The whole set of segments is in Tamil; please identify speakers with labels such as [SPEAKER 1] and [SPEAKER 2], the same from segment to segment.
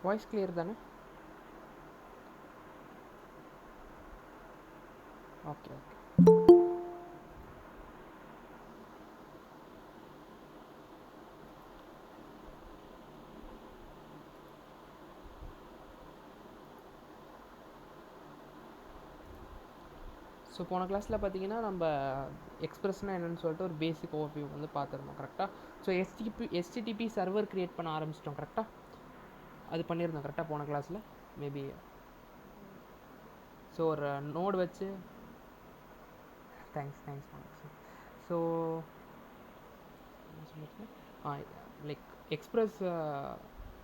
[SPEAKER 1] வாய்ஸ் கிளியர் தானே? Okay okay. ஸோ போன கிளாஸில் பார்த்தீங்கன்னா நம்ம எக்ஸ்பிரஸ்னால் என்னென்னு சொல்லிட்டு ஒரு பேசிக் ஓவர்வியூ வந்து பார்த்துருந்தோம் கரெக்டாக. ஸோ எஸ்டிடிபி சர்வர் க்ரியேட் பண்ண ஆரம்பிச்சிட்டோம் கரெக்டாக. அது பண்ணியிருந்தோம் கரெக்டாக போன கிளாஸில் மேபி. ஸோ ஒரு நோடு வச்சு தேங்க்ஸ். ஸோ லைக் எக்ஸ்பிரஸ்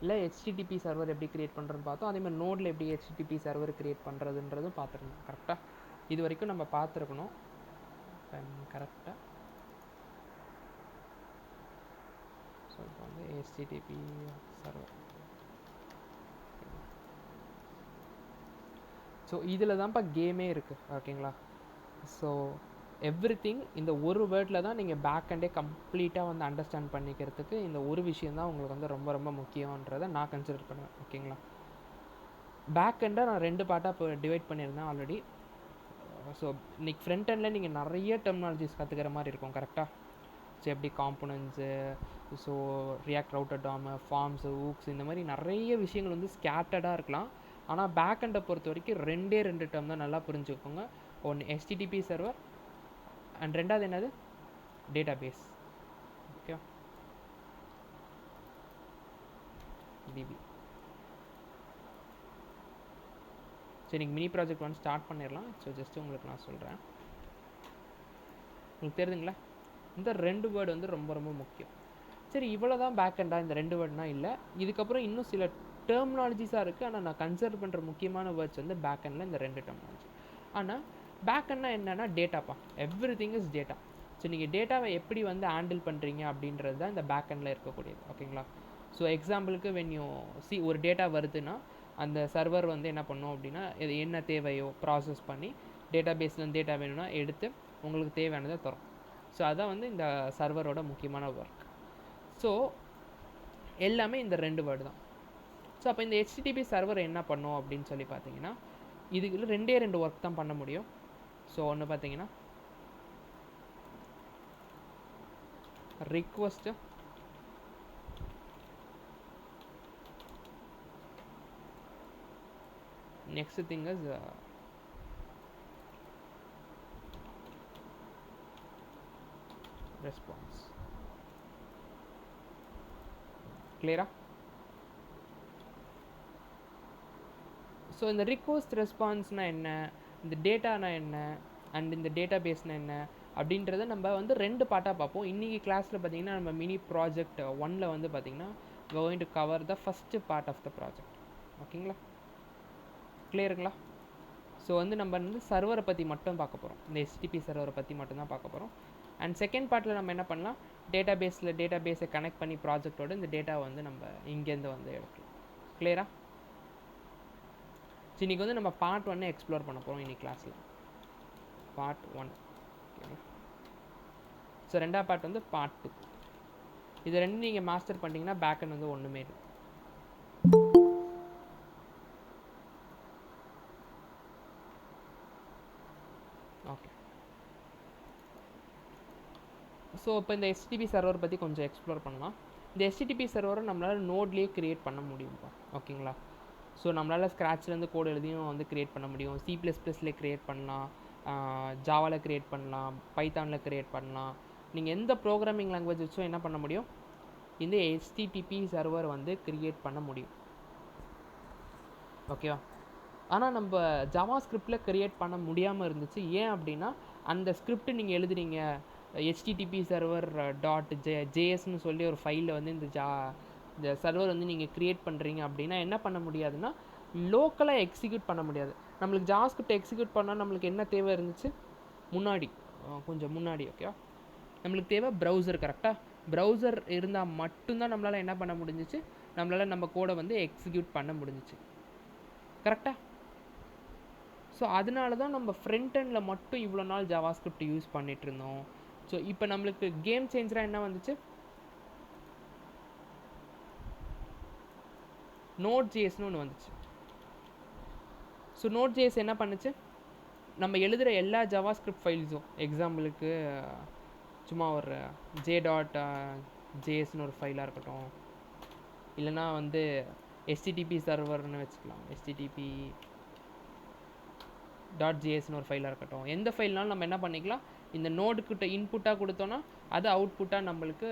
[SPEAKER 1] இல்லை ஹெச்டிடிபி சர்வர் எப்படி க்ரியேட் பண்ணுறதுன்னு பார்த்தோம். அதேமாதிரி நோடில் எப்படி ஹெச்டிடிபி சர்வர் க்ரியேட் பண்ணுறதுன்றதும் பார்த்துருந்தோம் கரெக்டாக. இது வரைக்கும் நம்ம பார்த்துருக்கணும் கரெக்டாக. ஸோ இப்போ வந்து ஹெச்டிடிபி சர்வர். ஸோ இதில் தான்ப்பா கேமே இருக்குது ஓகேங்களா. ஸோ எவ்ரி திங் இந்த ஒரு வேர்டில் தான் நீங்கள் பேக் அண்டே கம்ப்ளீட்டாக வந்து அண்டர்ஸ்டாண்ட் பண்ணிக்கிறதுக்கு இந்த ஒரு விஷயந்தான் உங்களுக்கு வந்து ரொம்ப ரொம்ப முக்கியன்றதை நான் கன்சிடர் பண்ணுவேன் ஓகேங்களா. பேக் எண்டை நான் 2 பார்ட்டாக இப்போ டிவைட் பண்ணியிருந்தேன் ஆல்ரெடி. ஸோ இன்றைக்கி ஃப்ரண்ட் எண்டில் நீங்கள் நிறைய டெர்மினாலஜிஸ் கற்றுக்கிற மாதிரி இருக்கும் கரெக்டாக. ஸோ எப்படி components, so react router DOM, forms, hooks, இந்த மாதிரி நிறைய விஷயங்கள் வந்து ஸ்கேட்டர்டாக இருக்கலாம். ஆனால் பேக் எண்டை பொறுத்த வரைக்கும் 2 டேர்ம் தான் நல்லா புரிஞ்சுக்கோங்க. ஒன்று ஹெச்டிடிபி சர்வர் அண்ட் ரெண்டாவது என்னது டேட்டா பேஸ். Okay DB. சரி நீங்கள் மினி ப்ராஜெக்ட் ஒன்று ஸ்டார்ட் பண்ணிடலாம். ஸோ ஜஸ்ட்டு உங்களுக்கு நான் சொல்கிறேன். உங்களுக்கு தெரியுதுங்களா, இந்த 2 வேர்டு வந்து ரொம்ப ரொம்ப முக்கியம். சரி இவ்வளோ தான் பேக் எண்டாக இந்த 2 வேர்டுனா இல்லை, இதுக்கப்புறம் இன்னும் சில டெர்மினாலஜிஸாக இருக்குது. ஆனால் நான் கன்சிடர் பண்ணுற முக்கியமான வேர்ட்ஸ் வந்து பேக் எண்டில் இந்த 2 டெர்மினாலஜி. ஆனால் பேக் எண்ட்னா என்னென்னா டேட்டாப்பா, every thing is data. So நீங்கள் டேட்டாவை எப்படி வந்து ஹேண்டில் பண்ணுறீங்க அப்படின்றது தான் இந்த பேக் எண்டில் இருக்கக்கூடியது ஓகேங்களா. ஸோ எக்ஸாம்பிளுக்கு ஒரு டேட்டா வருதுன்னா அந்த சர்வர் வந்து என்ன பண்ணும் அப்படின்னா இது என்ன தேவையோ ப்ராசஸ் பண்ணி டேட்டா பேஸ்லேருந்து டேட்டா வேணும்னா எடுத்து உங்களுக்கு தேவையானதை தரும். ஸோ அதான் வந்து இந்த சர்வரோட முக்கியமான ஒர்க். ஸோ எல்லாமே இந்த 2 வேர்டு தான். ஸோ அப்போ இந்த ஹெச்டிடிபி சர்வர் என்ன பண்ணும் அப்படின்னு சொல்லி பார்த்தீங்கன்னா இதுக்கு 2 ஒர்க் தான் பண்ண முடியும். ஸோ ஒன்று பார்த்தீங்கன்னா request, next thing is response. clear-ஆ? ஸோ இந்த ரிக்வெஸ்ட் ரெஸ்பான்ஸ்னா என்ன, இந்த டேட்டானா என்ன, அண்ட் இந்த டேட்டா பேஸ்னா என்ன அப்படின்றத நம்ம வந்து 2 பார்ட்டாக பார்ப்போம். இன்றைக்கி கிளாஸில் பார்த்தீங்கன்னா நம்ம மினி ப்ராஜெக்ட் 1ல் வந்து பார்த்திங்கன்னா going to cover the first part of the project. ஓகேங்களா, கிளியருங்களா? ஸோ வந்து நம்ம வந்து சர்வரை பற்றி மட்டும் பார்க்க போகிறோம். இந்த ஹெச்டிடிபி சர்வரை பற்றி மட்டும்தான் பார்க்க போகிறோம். அண்ட் செகண்ட் பார்ட்டில் நம்ம என்ன பண்ணலாம், டேட்டா பேஸை கனெக்ட் பண்ணி ப்ராஜெக்டோட இந்த டேட்டாவை வந்து நம்ம இங்கேருந்து வந்து எடுக்கலாம். கிளியரா? ஸோ இன்றைக்கி வந்து நம்ம பார்ட் 1 எக்ஸ்ப்ளோர் பண்ண போகிறோம் இன்றைக்கி கிளாஸில். பார்ட் 1 ஓகேங்களா. ஸோ 2ஆவது பார்ட் வந்து பார்ட் 2. இது 2 நீங்கள் மாஸ்டர் பண்ணிட்டீங்கன்னா பேக் எண்ட் வந்து ஒன்றுமே இல்லை. ஓகே. ஸோ இப்போ இந்த ஹெச்டிடிபி சர்வர் பற்றி கொஞ்சம் எக்ஸ்ப்ளோர் பண்ணலாம். இந்த ஹெச்டிடிபி சர்வரை நம்மளால் நோட்லேயே க்ரியேட் பண்ண முடியும்ப்பா ஓகேங்களா. ஸோ நம்மளால் ஸ்க்ராட்ச்லேருந்து கோடு எழுதியும் வந்து க்ரியேட் பண்ண முடியும். C++ல க்ரியேட் பண்ணலாம், ஜாவாவில் க்ரியேட் பண்ணலாம், பைத்தானில் க்ரியேட் பண்ணலாம். நீங்கள் எந்த ப்ரோக்ராமிங் லாங்குவேஜ் வச்சும் என்ன பண்ண முடியும், இந்த ஹெச்டிடிபி சர்வர் வந்து க்ரியேட் பண்ண முடியும். ஓகேவா? ஆனால் நம்ம ஜாவா ஸ்கிரிப்டில் க்ரியேட் பண்ண முடியாமல் இருந்துச்சு. ஏன் அப்படின்னா அந்த ஸ்கிரிப்ட் நீங்கள் எழுதுறீங்க ஹெச்டிடிபி சர்வர் .js சொல்லி ஒரு ஃபைலில் வந்து இந்த சர்வர் வந்து நீங்கள் க்ரியேட் பண்ணுறீங்க அப்படின்னா என்ன பண்ண முடியாதுன்னா லோக்கலாக எக்ஸிக்யூட் பண்ண முடியாது. நம்மளுக்கு ஜாவா ஸ்கிரிப்ட் எக்ஸிக்யூட் பண்ணால் நம்மளுக்கு என்ன தேவை இருந்துச்சு, கொஞ்சம் முன்னாடி ஓகேவா, நம்மளுக்கு தேவை ப்ரௌசர். கரெக்டாக ப்ரௌசர் இருந்தால் மட்டும்தான் நம்மளால் என்ன பண்ண முடிஞ்சிச்சு, நம்மளால் நம்ம கோடை வந்து எக்ஸிக்யூட் பண்ண முடிஞ்சிச்சு. கரெக்டாக? ஸோ அதனால தான் நம்ம ஃப்ரண்ட் எண்டில் மட்டும் இவ்வளோ நாள் ஜாவா ஸ்கிரிப்ட் யூஸ் பண்ணிகிட்டு இருந்தோம். ஸோ இப்போ நம்மளுக்கு கேம் சேஞ்சராக என்ன வந்துச்சு, நோட் ஜேஎஸ்னு ஒன்று வந்துச்சு. ஸோ நோட் ஜேஎஸ் என்ன பண்ணுச்சு, நம்ம எழுதுகிற எல்லா ஜாவா ஸ்கிரிப்ட் ஃபைல்ஸும், எக்ஸாம்பிளுக்கு சும்மா ஒரு j.jsன்னு ஒரு ஃபைலாக இருக்கட்டும், இல்லைனா வந்து HTTP சர்வர்னு வச்சுக்கலாம், HTTP.jsன்னு ஒரு ஃபைலாக இருக்கட்டும், எந்த ஃபைல்னாலும் நம்ம என்ன பண்ணிக்கலாம், இந்த நோடுக்கிட்ட இன்புட்டாக கொடுத்தோன்னா அது அவுட்புட்டாக நம்மளுக்கு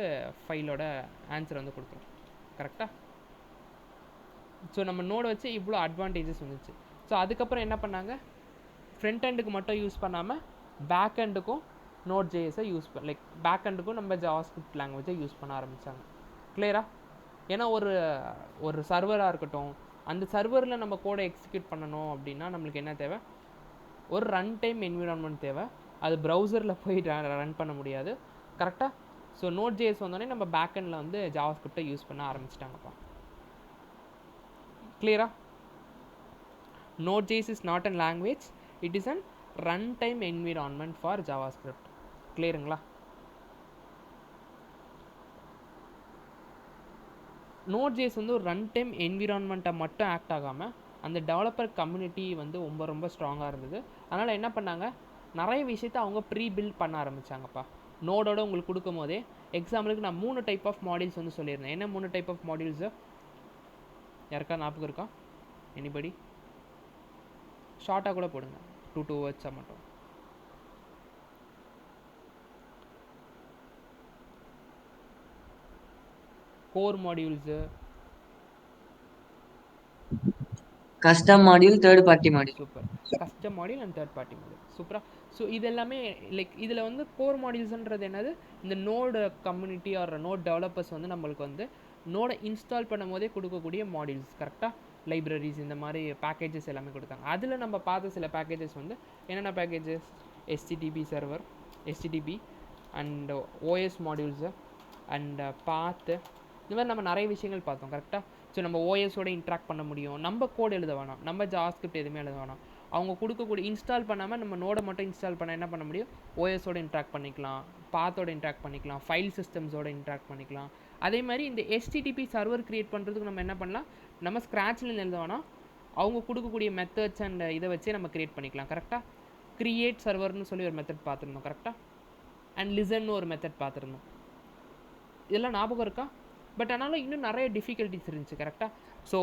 [SPEAKER 1] ஃபைலோட ஆன்சர் வந்து கொடுத்துரும். கரெக்டாக? ஸோ நம்ம நோடை வச்சு இவ்வளோ அட்வான்டேஜஸ் வந்துச்சு. ஸோ அதுக்கப்புறம் என்ன பண்ணாங்க, ஃப்ரண்ட் எண்டுக்கு மட்டும் யூஸ் பண்ணாமல் பேக் எண்டுக்கும் நோட் ஜேஎஸை லைக் பேக் எண்டுக்கும் நம்ம ஜாவாஸ்கிரிப்ட் லாங்குவேஜை யூஸ் பண்ண ஆரம்பித்தாங்க. கிளியரா? ஏன்னா ஒரு சர்வராக இருக்கட்டும், அந்த சர்வரில் நம்ம கோடை எக்ஸிக்யூட் பண்ணணும் அப்படின்னா நம்மளுக்கு என்ன தேவை, ஒரு ரன் டைம் என்விரான்மெண்ட் தேவை. அது ப்ரௌசரில் போய் ரன் பண்ண முடியாது. கரெக்டாக? ஸோ நோட் ஜேஎஸ் வந்தோடனே நம்ம பேக் எண்டில் வந்து ஜாவாஸ்கிரிப்டை யூஸ் பண்ண ஆரம்பிச்சிட்டாங்கப்பா. கிளியரா? Node.js is not a language, it is an runtime environment for JavaScript. கிளியருங்களா? Node.js வந்து ஒரு ரன் டைம் என்விரான்மெண்ட்டை மட்டும் ஆக்ட் ஆகாமல் அந்த டெவலப்பர் கம்யூனிட்டி வந்து ரொம்ப ரொம்ப ஸ்ட்ராங்காக இருந்தது. அதனால் என்ன பண்ணாங்க, நிறைய விஷயத்தை அவங்க ப்ரீ பில்ட் பண்ண ஆரம்பித்தாங்கப்பா. நோடோட உங்களுக்கு கொடுக்கும் போதே எக்ஸாம்பிளுக்கு நான் 3 டைப் ஆஃப் மாடியூல்ஸ் வந்து சொல்லியிருந்தேன். என்ன 3 டைப் ஆஃப் மாடியூல்ஸு யாருக்கா ஞாபகம் இருக்கா? எனிபடி? ஷார்ட்டாக கூட போடுங்க, 2 வேர்ட்ஸாக மட்டும். Core modules,
[SPEAKER 2] custom module, third party module.
[SPEAKER 1] Super. Custom module and third party module, சூப்பரா. ஸோ இது எல்லாமே லைக் இதில் வந்து கோர் மாடியூல்ஸ்ன்றது என்னது, இந்த node community or node developers வந்து நம்மளுக்கு வந்து நோடை இன்ஸ்டால் பண்ணும் போதே கொடுக்கக்கூடிய மாடியூல்ஸ். கரெக்டாக? லைப்ரரிஸ் இந்த மாதிரி பேக்கேஜஸ் எல்லாமே கொடுத்தாங்க. அதில் நம்ம பார்த்த சில பேக்கேஜஸ் வந்து என்னென்ன packages, HTTP server, HTTP and OS modules and பாத்து, இந்த மாதிரி நம்ம நிறைய விஷயங்கள் பார்த்தோம். கரெக்டாக? ஸோ நம்ம ஓஎஸோட இன்ட்ராக்ட் பண்ண முடியும், நம்ம கோட் எழுத வேணாம், நம்ம ஜாவாஸ்கிரிப்ட் எதுவுமே எழுத வேணாம், அவங்க கொடுக்கக்கூடிய இன்ஸ்டால் பண்ணாமல் நம்ம நோடை மட்டும் இன்ஸ்டால் பண்ண என்ன பண்ண முடியும், ஓஎஸோட இன்ட்ராக்ட் பண்ணிக்கலாம், பாத்தோட இன்ட்ராக்ட் பண்ணிக்கலாம், ஃபைல் சிஸ்டம்ஸோட இன்ட்ராக்ட் பண்ணிக்கலாம். அதே மாதிரி இந்த HTTP சர்வர் க்ரியேட் பண்ணுறதுக்கு நம்ம என்ன பண்ணலாம், நம்ம ஸ்க்ராட்சில் எழுத வேணாம், அவங்க கொடுக்கக்கூடிய மெத்தட்ஸ் அண்ட் இதை வச்சே நம்ம க்ரியேட் பண்ணிக்கலாம். கரெக்டாக? க்ரியேட் சர்வர்னு சொல்லி ஒரு மெத்தட் பார்த்துருந்தோம். கரெக்டாக? அண்ட் லிசன்னு ஒரு மெத்தட் பார்த்துருந்தோம். இதெல்லாம் ஞாபகம் இருக்கா? பட் ஆனாலும் இன்னும் நிறைய டிஃபிகல்ட்டிஸ் இருந்துச்சு. கரெக்டாக? ஸோ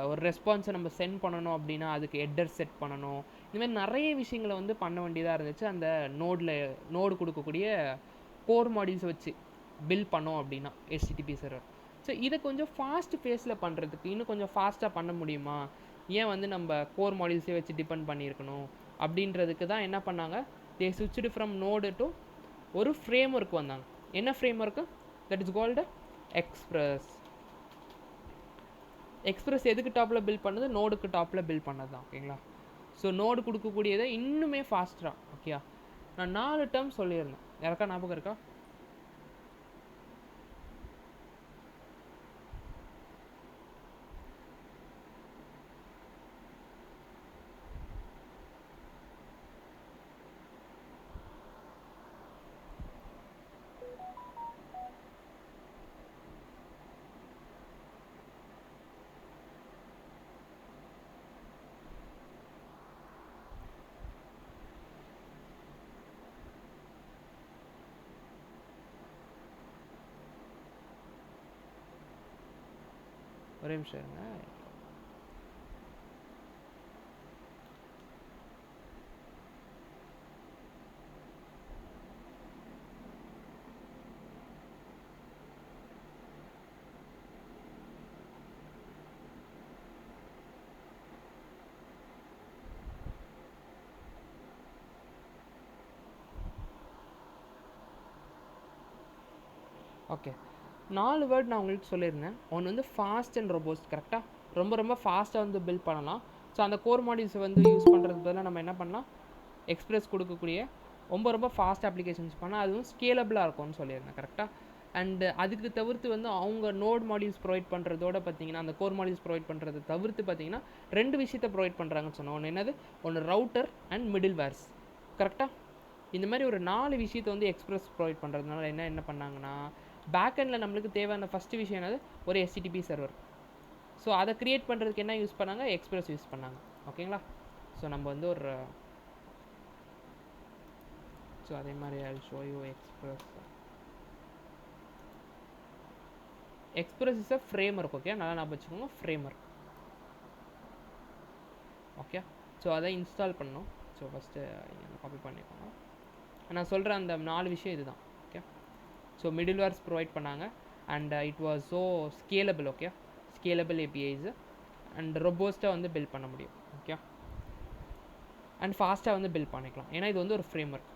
[SPEAKER 1] ஒரு ரெஸ்பான்ஸை நம்ம சென்ட் பண்ணணும் அப்படின்னா அதுக்கு ஹெட்டர் செட் பண்ணணும், இந்தமாதிரி நிறைய விஷயங்களை வந்து பண்ண வேண்டியதாக இருந்துச்சு. அந்த நோடு கொடுக்கக்கூடிய கோர் மாடியூல்ஸ் வச்சு பில்ட் பண்ணோம் அப்படின்னா HTTP சர்வர். ஸோ இதை கொஞ்சம் ஃபாஸ்ட் ஃபேஸில் பண்ணுறதுக்கு இன்னும் கொஞ்சம் ஃபாஸ்ட்டாக பண்ண முடியுமா, ஏன் வந்து நம்ம கோர் மாடியூல்ஸே வச்சு டிபெண்ட் பண்ணியிருக்கணும் அப்படின்றதுக்கு தான் என்ன பண்ணாங்க, தே ஸ்விட்ச்டு ஃப்ரம் நோடு டு ஒரு ஃப்ரேம் ஒர்க் வந்தாங்க. என்ன frame work? That is called express. Express எதுக்கு டாப்பில் பில்ட் பண்ணது, நோடுக்கு டாப்பில் பில்ட் பண்ணது தான். ஓகேங்களா? ஸோ நோடு கொடுக்கக்கூடியதை இன்னுமே ஃபாஸ்ட்டாக. ஓகே, நான் 4 டேர்ம் சொல்லியிருந்தேன், யாருக்கா ஞாபகம் இருக்கா? ஒரே நிமிஷம் இருங்க. ஓகே, 4 வேர்ட் நான் உங்களுக்கு சொல்லியிருந்தேன். ஒன்று வந்து ஃபாஸ்ட் அண்ட் ரொபோஸ்ட். கரெக்டாக? ரொம்ப ரொம்ப ஃபாஸ்ட்டாக வந்து பில்ட் பண்ணலாம். ஸோ அந்த கோர் மாடியூல்ஸை வந்து யூஸ் பண்ணுறதுக்கு பதிலாக நம்ம என்ன பண்ணலாம், எக்ஸ்பிரஸ் கொடுக்கக்கூடிய ரொம்ப ரொம்ப ஃபாஸ்ட் அப்ளிகேஷன்ஸ் பண்ணால் அதுவும் ஸ்கேலபிளாக இருக்கும்னு சொல்லியிருந்தேன். கரெக்டாக? அண்டு அதுக்கு தவிர்த்து வந்து அவங்க நோட் மாடியூல்ஸ் ப்ரொவைட் பண்ணுறதோட பார்த்தீங்கன்னா, அந்த கோர் மாடியூல்ஸ் ப்ரொவைட் பண்ணுறதை தவிர்த்து பார்த்தீங்கன்னா 2 விஷயத்தை ப்ரொவைட் பண்ணுறாங்கன்னு சொன்னோம். ஒன்று என்னது, ஒன்று ரவுட்டர் அண்ட் மிடில் வேர்ஸ். கரெக்டாக? இந்த மாதிரி ஒரு 4 விஷயத்தை வந்து எக்ஸ்பிரஸ் ப்ரொவைட் பண்ணுறதுனால என்ன பண்ணாங்கன்னா, பேக் எண்டில் நம்மளுக்கு தேவையான ஃபஸ்ட்டு விஷயம் என்னது, ஒரு HTTP சர்வர். ஸோ அதை க்ரியேட் பண்ணுறதுக்கு என்ன யூஸ் பண்ணாங்க, எக்ஸ்பிரஸ் யூஸ் பண்ணாங்க. ஓகேங்களா? ஸோ நம்ம வந்து ஒரு ஸோ அதே மாதிரி I show you Express. Express is a framework. Okay, நல்லா ஞாபகம் வச்சுக்கோங்க, ஃப்ரேம்வொர்க். ஓகே, ஸோ அதை இன்ஸ்டால் பண்ணணும். ஸோ ஃபஸ்ட்டு காப்பி பண்ணிக்கோங்க. நான் சொல்கிற அந்த 4 விஷயம் இதுதான். ஓகே, ஸோ மிடில்வேர்ஸ் ப்ரொவைட் பண்ணாங்க and it was so scalable. Okay, scalable APIs and ரொபோஸ்ட்டாக வந்து பில்ட் பண்ண முடியும். ஓகே, அண்ட் ஃபாஸ்ட்டாக வந்து பில்ட் பண்ணிக்கலாம், ஏன்னா இது வந்து ஒரு ஃப்ரேம்வொர்க்.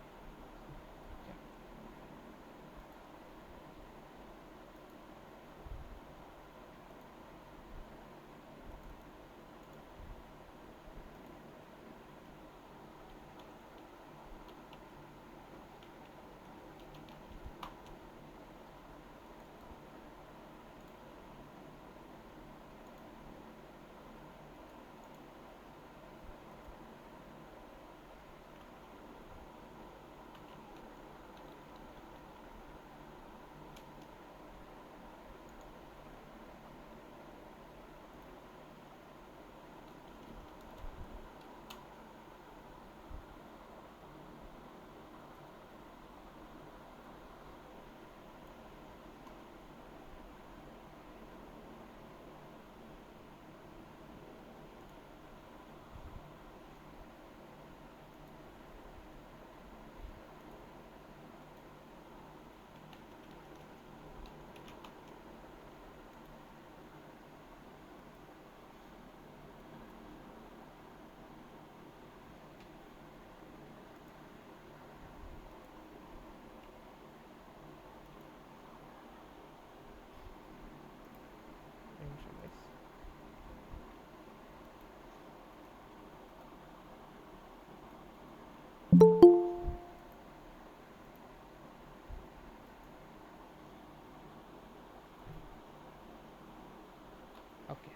[SPEAKER 1] ஓகே,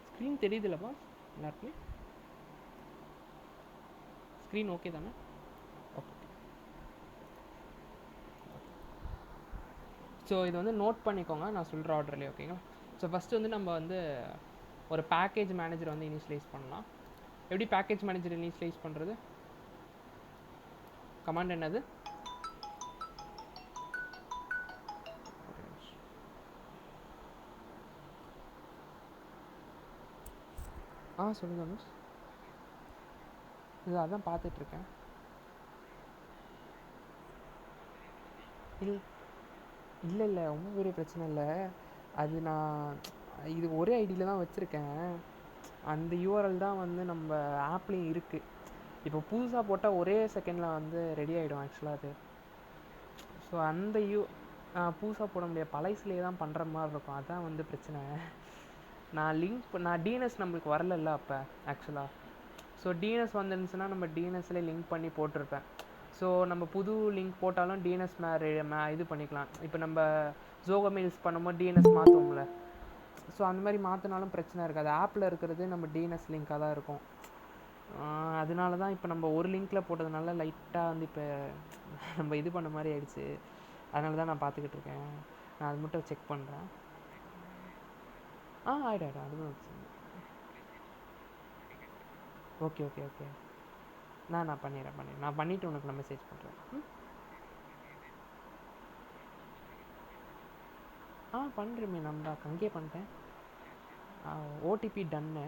[SPEAKER 1] ஸ்க்ரீன் தெரியுதுல்லப்பா எல்லாருக்குமே? ஸ்க்ரீன் ஓகே தானே? ஓகே, ஸோ இது வந்து நோட் பண்ணிக்கோங்க நான் சொல்கிற ஆர்டர்லேயே. ஓகேங்களா? ஸோ ஃபஸ்ட்டு வந்து நம்ம வந்து ஒரு பேக்கேஜ் மேனேஜர் வந்து இனிஷியலைஸ் பண்ணலாம். எப்படி பேக்கேஜ் மேனேஜர் இனிஷியலைஸ் பண்ணுறது? கமாண்ட் என்னது? சொல்லுங்கள் மிஸ். இது அதான் பார்த்துட்ருக்கேன். இல்லை ஒன்றும் பெரிய பிரச்சனை இல்லை. அது நான் இது ஒரே ஐடியில் தான் வச்சுருக்கேன். அந்த யூஆர்எல் தான் வந்து நம்ம ஆப்லேயும் இருக்குது. இப்போ புதுசாக போட்டால் ஒரே செகண்டில் வந்து ரெடி ஆகிடும் ஆக்சுவலாக அது. ஸோ அந்த புதுசாக போட முடியாது, பழைசுலேயே தான் பண்ணுற மாதிரி இருக்கும். அதான் வந்து பிரச்சனை. நான் டிஎன்எஸ் நம்மளுக்கு வரல அப்போ ஆக்சுவலாக. ஸோ டிஎன்எஸ் வந்துருந்துச்சுன்னா நம்ம டிஎன்எஸ்லேயே லிங்க் பண்ணி போட்டிருப்பேன். ஸோ நம்ம புது லிங்க் போட்டாலும் டிஎன்எஸ் இது பண்ணிக்கலாம். இப்போ நம்ம ஜோகோ மெயில்ஸ் பண்ணும்போது டிஎன்எஸ் மாற்றுவோம்ல, ஸோ அந்த மாதிரி மாற்றினாலும் பிரச்சனை இருக்காது. ஆப்பில் இருக்கிறது நம்ம டிஎன்எஸ் லிங்காக தான் இருக்கும். அதனால தான் இப்போ நம்ம ஒரு லிங்க்கில் போட்டதுனால லைட்டாக வந்து இப்போ நம்ம இது பண்ண மாதிரி ஆயிடுச்சு. அதனால தான் நான் பார்த்துக்கிட்டு இருக்கேன். நான் அது மட்டும் செக் பண்ணுறேன். ஆயிடும் அதுவும். ஓகே நான் பண்ணிடுறேன். நான் பண்ணிவிட்டு உனக்கு நான் மெசேஜ் பண்ணுறேன். பண்ணுறேமே, நம்ம அங்கேயே பண்ணிட்டேன். ஓடிபி டன்னு.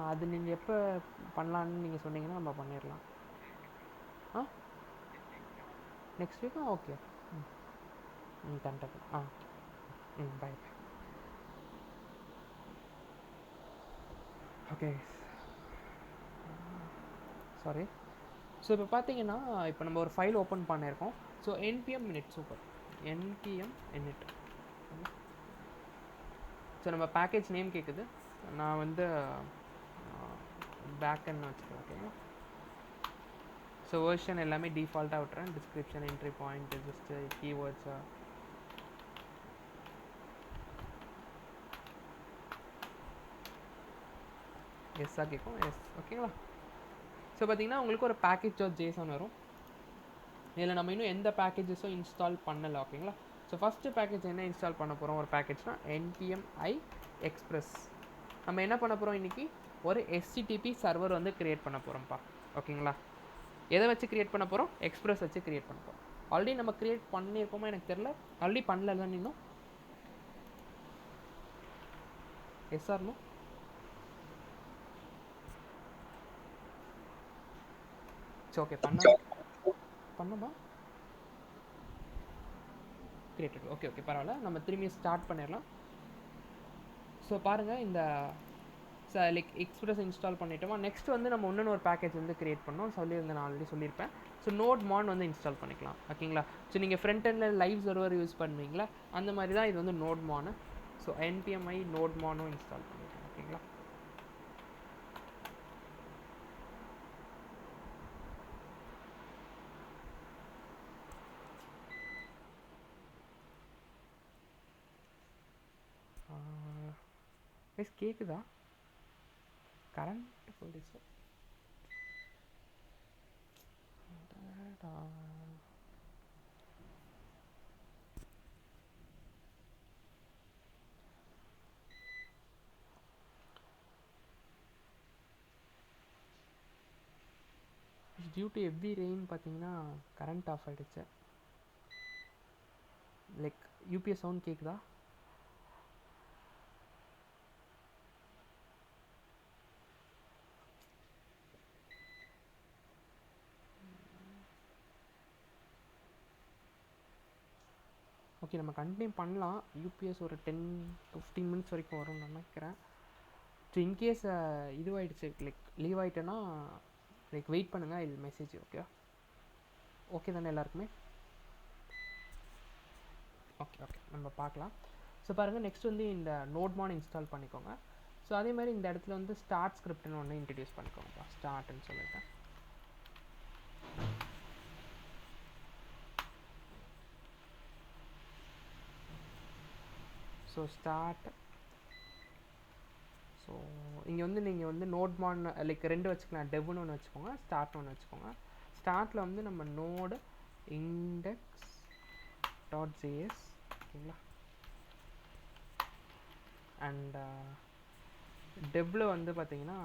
[SPEAKER 1] அது நீங்கள் எப்போ பண்ணலான்னு நீங்கள் சொன்னீங்கன்னா நம்ம பண்ணிடலாம். Next week. ஓகே. கண்டிப்பாக. பை. Okay, sorry. ஸோ இப்போ பார்த்தீங்கன்னா இப்போ நம்ம ஒரு ஃபைல் ஓப்பன் பண்ணியிருக்கோம். So npm init. Super, npm init. So நம்ம பேக்கேஜ் நேம் கேட்குது. நான் வந்து பேக்கெண்ட் வச்சுக்கிறேன். ஓகேங்களா? ஸோ வெர்ஷன் எல்லாமே டிஃபால்ட்டாக விட்டுறேன். Description, entry point, just keywords. எஸ்ஸாக கேட்கும். எஸ். ஓகேங்களா? ஸோ பார்த்தீங்கன்னா உங்களுக்கு ஒரு பேக்கேஜ் JSON வரும். இதில் நம்ம இன்னும் எந்த பேக்கேஜஸும் இன்ஸ்டால் பண்ணலை. ஓகேங்களா? ஸோ ஃபஸ்ட்டு பேக்கேஜ் என்ன இன்ஸ்டால் பண்ண போகிறோம் ஒரு பேக்கேஜ்னால் npm i express. நம்ம என்ன பண்ண போகிறோம் இன்றைக்கி ஒரு HTTP சர்வர் வந்து க்ரியேட் பண்ண போகிறோம்ப்பா. ஓகேங்களா? எதை வச்சு க்ரியேட் பண்ண போகிறோம்? எக்ஸ்பிரஸ் வச்சு க்ரியேட் பண்ண போகிறோம். ஆல்ரெடி நம்ம க்ரியேட் பண்ணியிருக்கோமா எனக்கு தெரில. ஆல்ரெடி பண்ணல தான் இன்னும். Yes or no? சரி ஓகே பண்ணோமா கிரியேட்டட். ஓகே ஓகே பரவாயில்ல, நம்ம திரும்பி ஸ்டார்ட் பண்ணிடலாம். ஸோ பாருங்கள், இந்த லைக் எக்ஸ்பிரஸ் இன்ஸ்டால் பண்ணிட்டோமா. நெக்ஸ்ட் வந்து நம்ம இன்னொன்று ஒரு பேக்கேஜ் வந்து கிரியேட் பண்ணோம், சொல்லியிருந்தேன், நான் ஆல்ரெடி சொல்லியிருப்பேன். ஸோ நோட் மான் வந்து இன்ஸ்டால் பண்ணிக்கலாம். ஓகேங்களா? ஸோ நீங்கள் ஃப்ரண்ட் எண்டில் லைவ் சர்வர் யூஸ் பண்ணுவீங்களா, அந்த மாதிரி தான் இது வந்து nodemon. So npm i நோட் மானும் இன்ஸ்டால் பண்ணிக்கலாம். ஓகேங்களா? கேட்குதா? கரண்ட் போயிடுச்சு. டியூ டு ஹெவி ரெயின் பார்த்தீங்கன்னா கரண்ட் ஆஃப் ஆகிடுச்சு. லைக் யூபிஎஸ் சவுண்ட் கேட்குதா? ஓகே, நம்ம கண்டினியூ பண்ணலாம். யூபிஎஸ் ஒரு 10-15 மினிட்ஸ் வரைக்கும் வரும்னு நினைக்கிறேன். ஸோ இன்கேஸ் இதுவாகிடுச்சு, லைக் லீவ் ஆகிட்டேன்னா லைக் வெயிட் பண்ணுங்கள், இது மெசேஜ். ஓகே ஓகே தானே எல்லாருக்குமே? ஓகே ஓகே, நம்ம பார்க்கலாம். ஸோ பாருங்கள், நெக்ஸ்ட் வந்து இந்த நோட்மான் இன்ஸ்டால் பண்ணிக்கோங்க. ஸோ அதே மாதிரி இந்த இடத்துல வந்து ஸ்டார்ட் ஸ்கிரிப்ட்னு ஒன்று இன்ட்ரடியூஸ் பண்ணிக்கோங்கப்பா. ஸ்டார்ட்னு சொல்லிட்டேன். So start. ஸோ இங்கே வந்து நீங்கள் வந்து நோட்மான் லைக் ரெண்டு வச்சுக்கலாம். டெவ்னு ஒன்று வச்சுக்கோங்க, ஸ்டார்ட்னு ஒன்று வச்சுக்கோங்க. ஸ்டார்ட்டில் வந்து நம்ம நோடு இண்டெக்ஸ் டாட் ஜேஎஸ். ஓகேங்களா? அண்ட் டெவ்வில் வந்து பார்த்தீங்கன்னா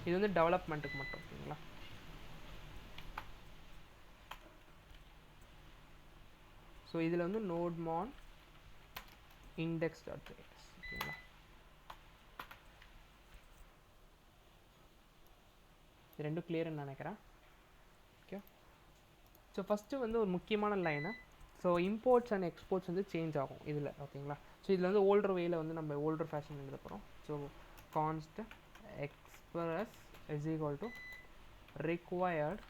[SPEAKER 1] இது வந்து டெவலப்மெண்ட்டுக்கு மட்டும். ஓகேங்களா? ஸோ இதில் வந்து நோட்மான் இண்டெக்ஸ் டாட் ஜேஎஸ். ஓகேங்களா? இது ரெண்டும் கிளியர்னு நினைக்கிறேன். ஓகே, ஸோ ஃபஸ்ட்டு வந்து ஒரு முக்கியமான line. So imports and exports வந்து சேஞ்ச் ஆகும் இதில். ஓகேங்களா? ஸோ இதில் வந்து ஓல்டர் வேயில் வந்து நம்ம ஓல்டர் ஃபேஷன் எழுத போகிறோம். So const Express is equal to required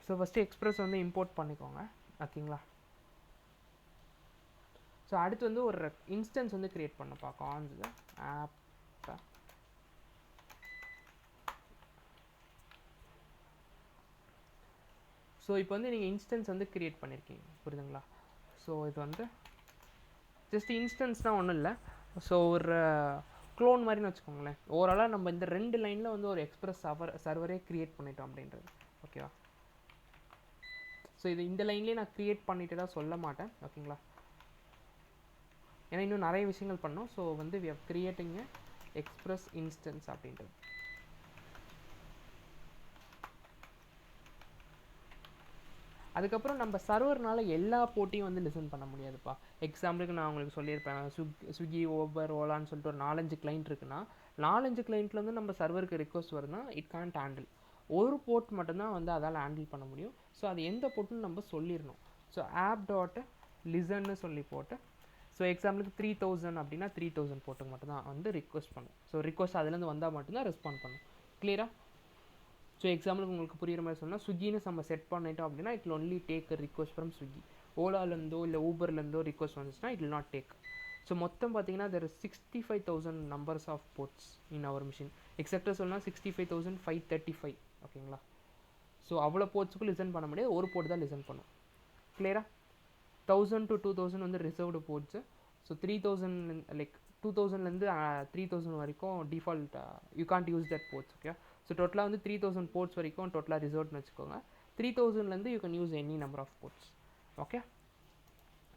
[SPEAKER 1] so first Express வந்து இம்போர்ட் பண்ணிக்கோங்க. ஓகேங்களா? ஸோ அடுத்து வந்து ஒரு இன்ஸ்டன்ஸ் வந்து க்ரியேட் பண்ணப்பா. Const app. ஸோ இப்போ வந்து நீங்கள் இன்ஸ்டன்ஸ் வந்து க்ரியேட் பண்ணியிருக்கீங்க, புரியுதுங்களா? ஸோ இது வந்து ஜஸ்ட் இன்ஸ்டன்ஸ்னால் ஒன்றும் இல்லை. ஸோ ஒரு க்ளோன் மாதிரின்னு வச்சுக்கோங்களேன். ஓவராலாக நம்ம இந்த 2 லைனில் வந்து ஒரு எக்ஸ்பிரஸ் சர்வரே க்ரியேட் பண்ணிட்டோம் அப்படின்றது. ஓகேவா? ஸோ இது இந்த லைன்லேயே நான் க்ரியேட் பண்ணிட்டு தான் சொல்ல மாட்டேன். ஓகேங்களா? ஏன்னா இன்னும் நிறைய விஷயங்கள் பண்ணோம். ஸோ வந்து we are creating express instance அப்படின்றது. அதுக்கப்புறம் நம்ம சர்வர்னால எல்லா போட்டியும் வந்து லிசன் பண்ண முடியாதுப்பா. எக்ஸாம்பிளுக்கு நான் உங்களுக்கு சொல்லியிருப்பேன், ஸ்விக்கி, ஊபர், ஓலான்னு சொல்லிட்டு ஒரு 4-5 கிளைண்ட் இருக்குன்னா 4-5 கிளைண்ட்லேருந்து நம்ம சர்வருக்கு ரிக்வஸ்ட் வருதுன்னா இட் கான்ட் ஹேண்டில். ஒரு போர்ட் மட்டும்தான் வந்து அதால் ஹேண்டில் பண்ண முடியும். ஸோ அது எந்த போர்ட்டுன்னு நம்ம சொல்லிடணும். ஸோ ஆப் டாட் லிசன்னு சொல்லி போட்டு, ஸோ எக்ஸாம்பிளுக்கு 3000 அப்படின்னா 3000 போர்ட்டுக்கு மட்டும்தான் வந்து ரிக்வஸ்ட் பண்ணும். ஸோ ரிக்வஸ்ட் அதுலேருந்து வந்தால் மட்டும்தான் ரெஸ்பாண்ட் பண்ணும். கிளியரா? ஸோ எக்ஸாம்பிளுக்கு உங்களுக்கு புரியுற மாதிரி சொன்னால், ஸ்விக்கின்னு நம்ம செட் பண்ணிட்டோம் அப்படின்னா it only take request from Swiggy. ஓலாலேருந்தோ இல்லை ஊபர்லேருந்தோ ரிக்வஸ்ட் வந்துச்சுன்னா it will not take. So மொத்தம் பார்த்தீங்கன்னா there is 65,000 numbers of ports in our machine. எக்ஸாக்டாக சொன்னால் 65,535. ஓகேங்களா? ஸோ அவ்வளோ போர்ட்ஸுக்கும் லிசன் பண்ண முடியாது, ஒரு போர்ட் தான் லிசன் பண்ணும். கிளியரா? 1000 to 2000 வந்து ரிசர்வ்டு போர்ட்ஸு. ஸோ 3000 லைக் 2000லேருந்து 3000 வரைக்கும் default you can't use that ports. Okay, so டோட்டலாக வந்து 3000 போர்ட்ஸ் வரைக்கும் டோட்டலாக ரிசர்வ்ட்னு வச்சுக்கோங்க. 3000லேருந்து you can use any number of ports. Okay,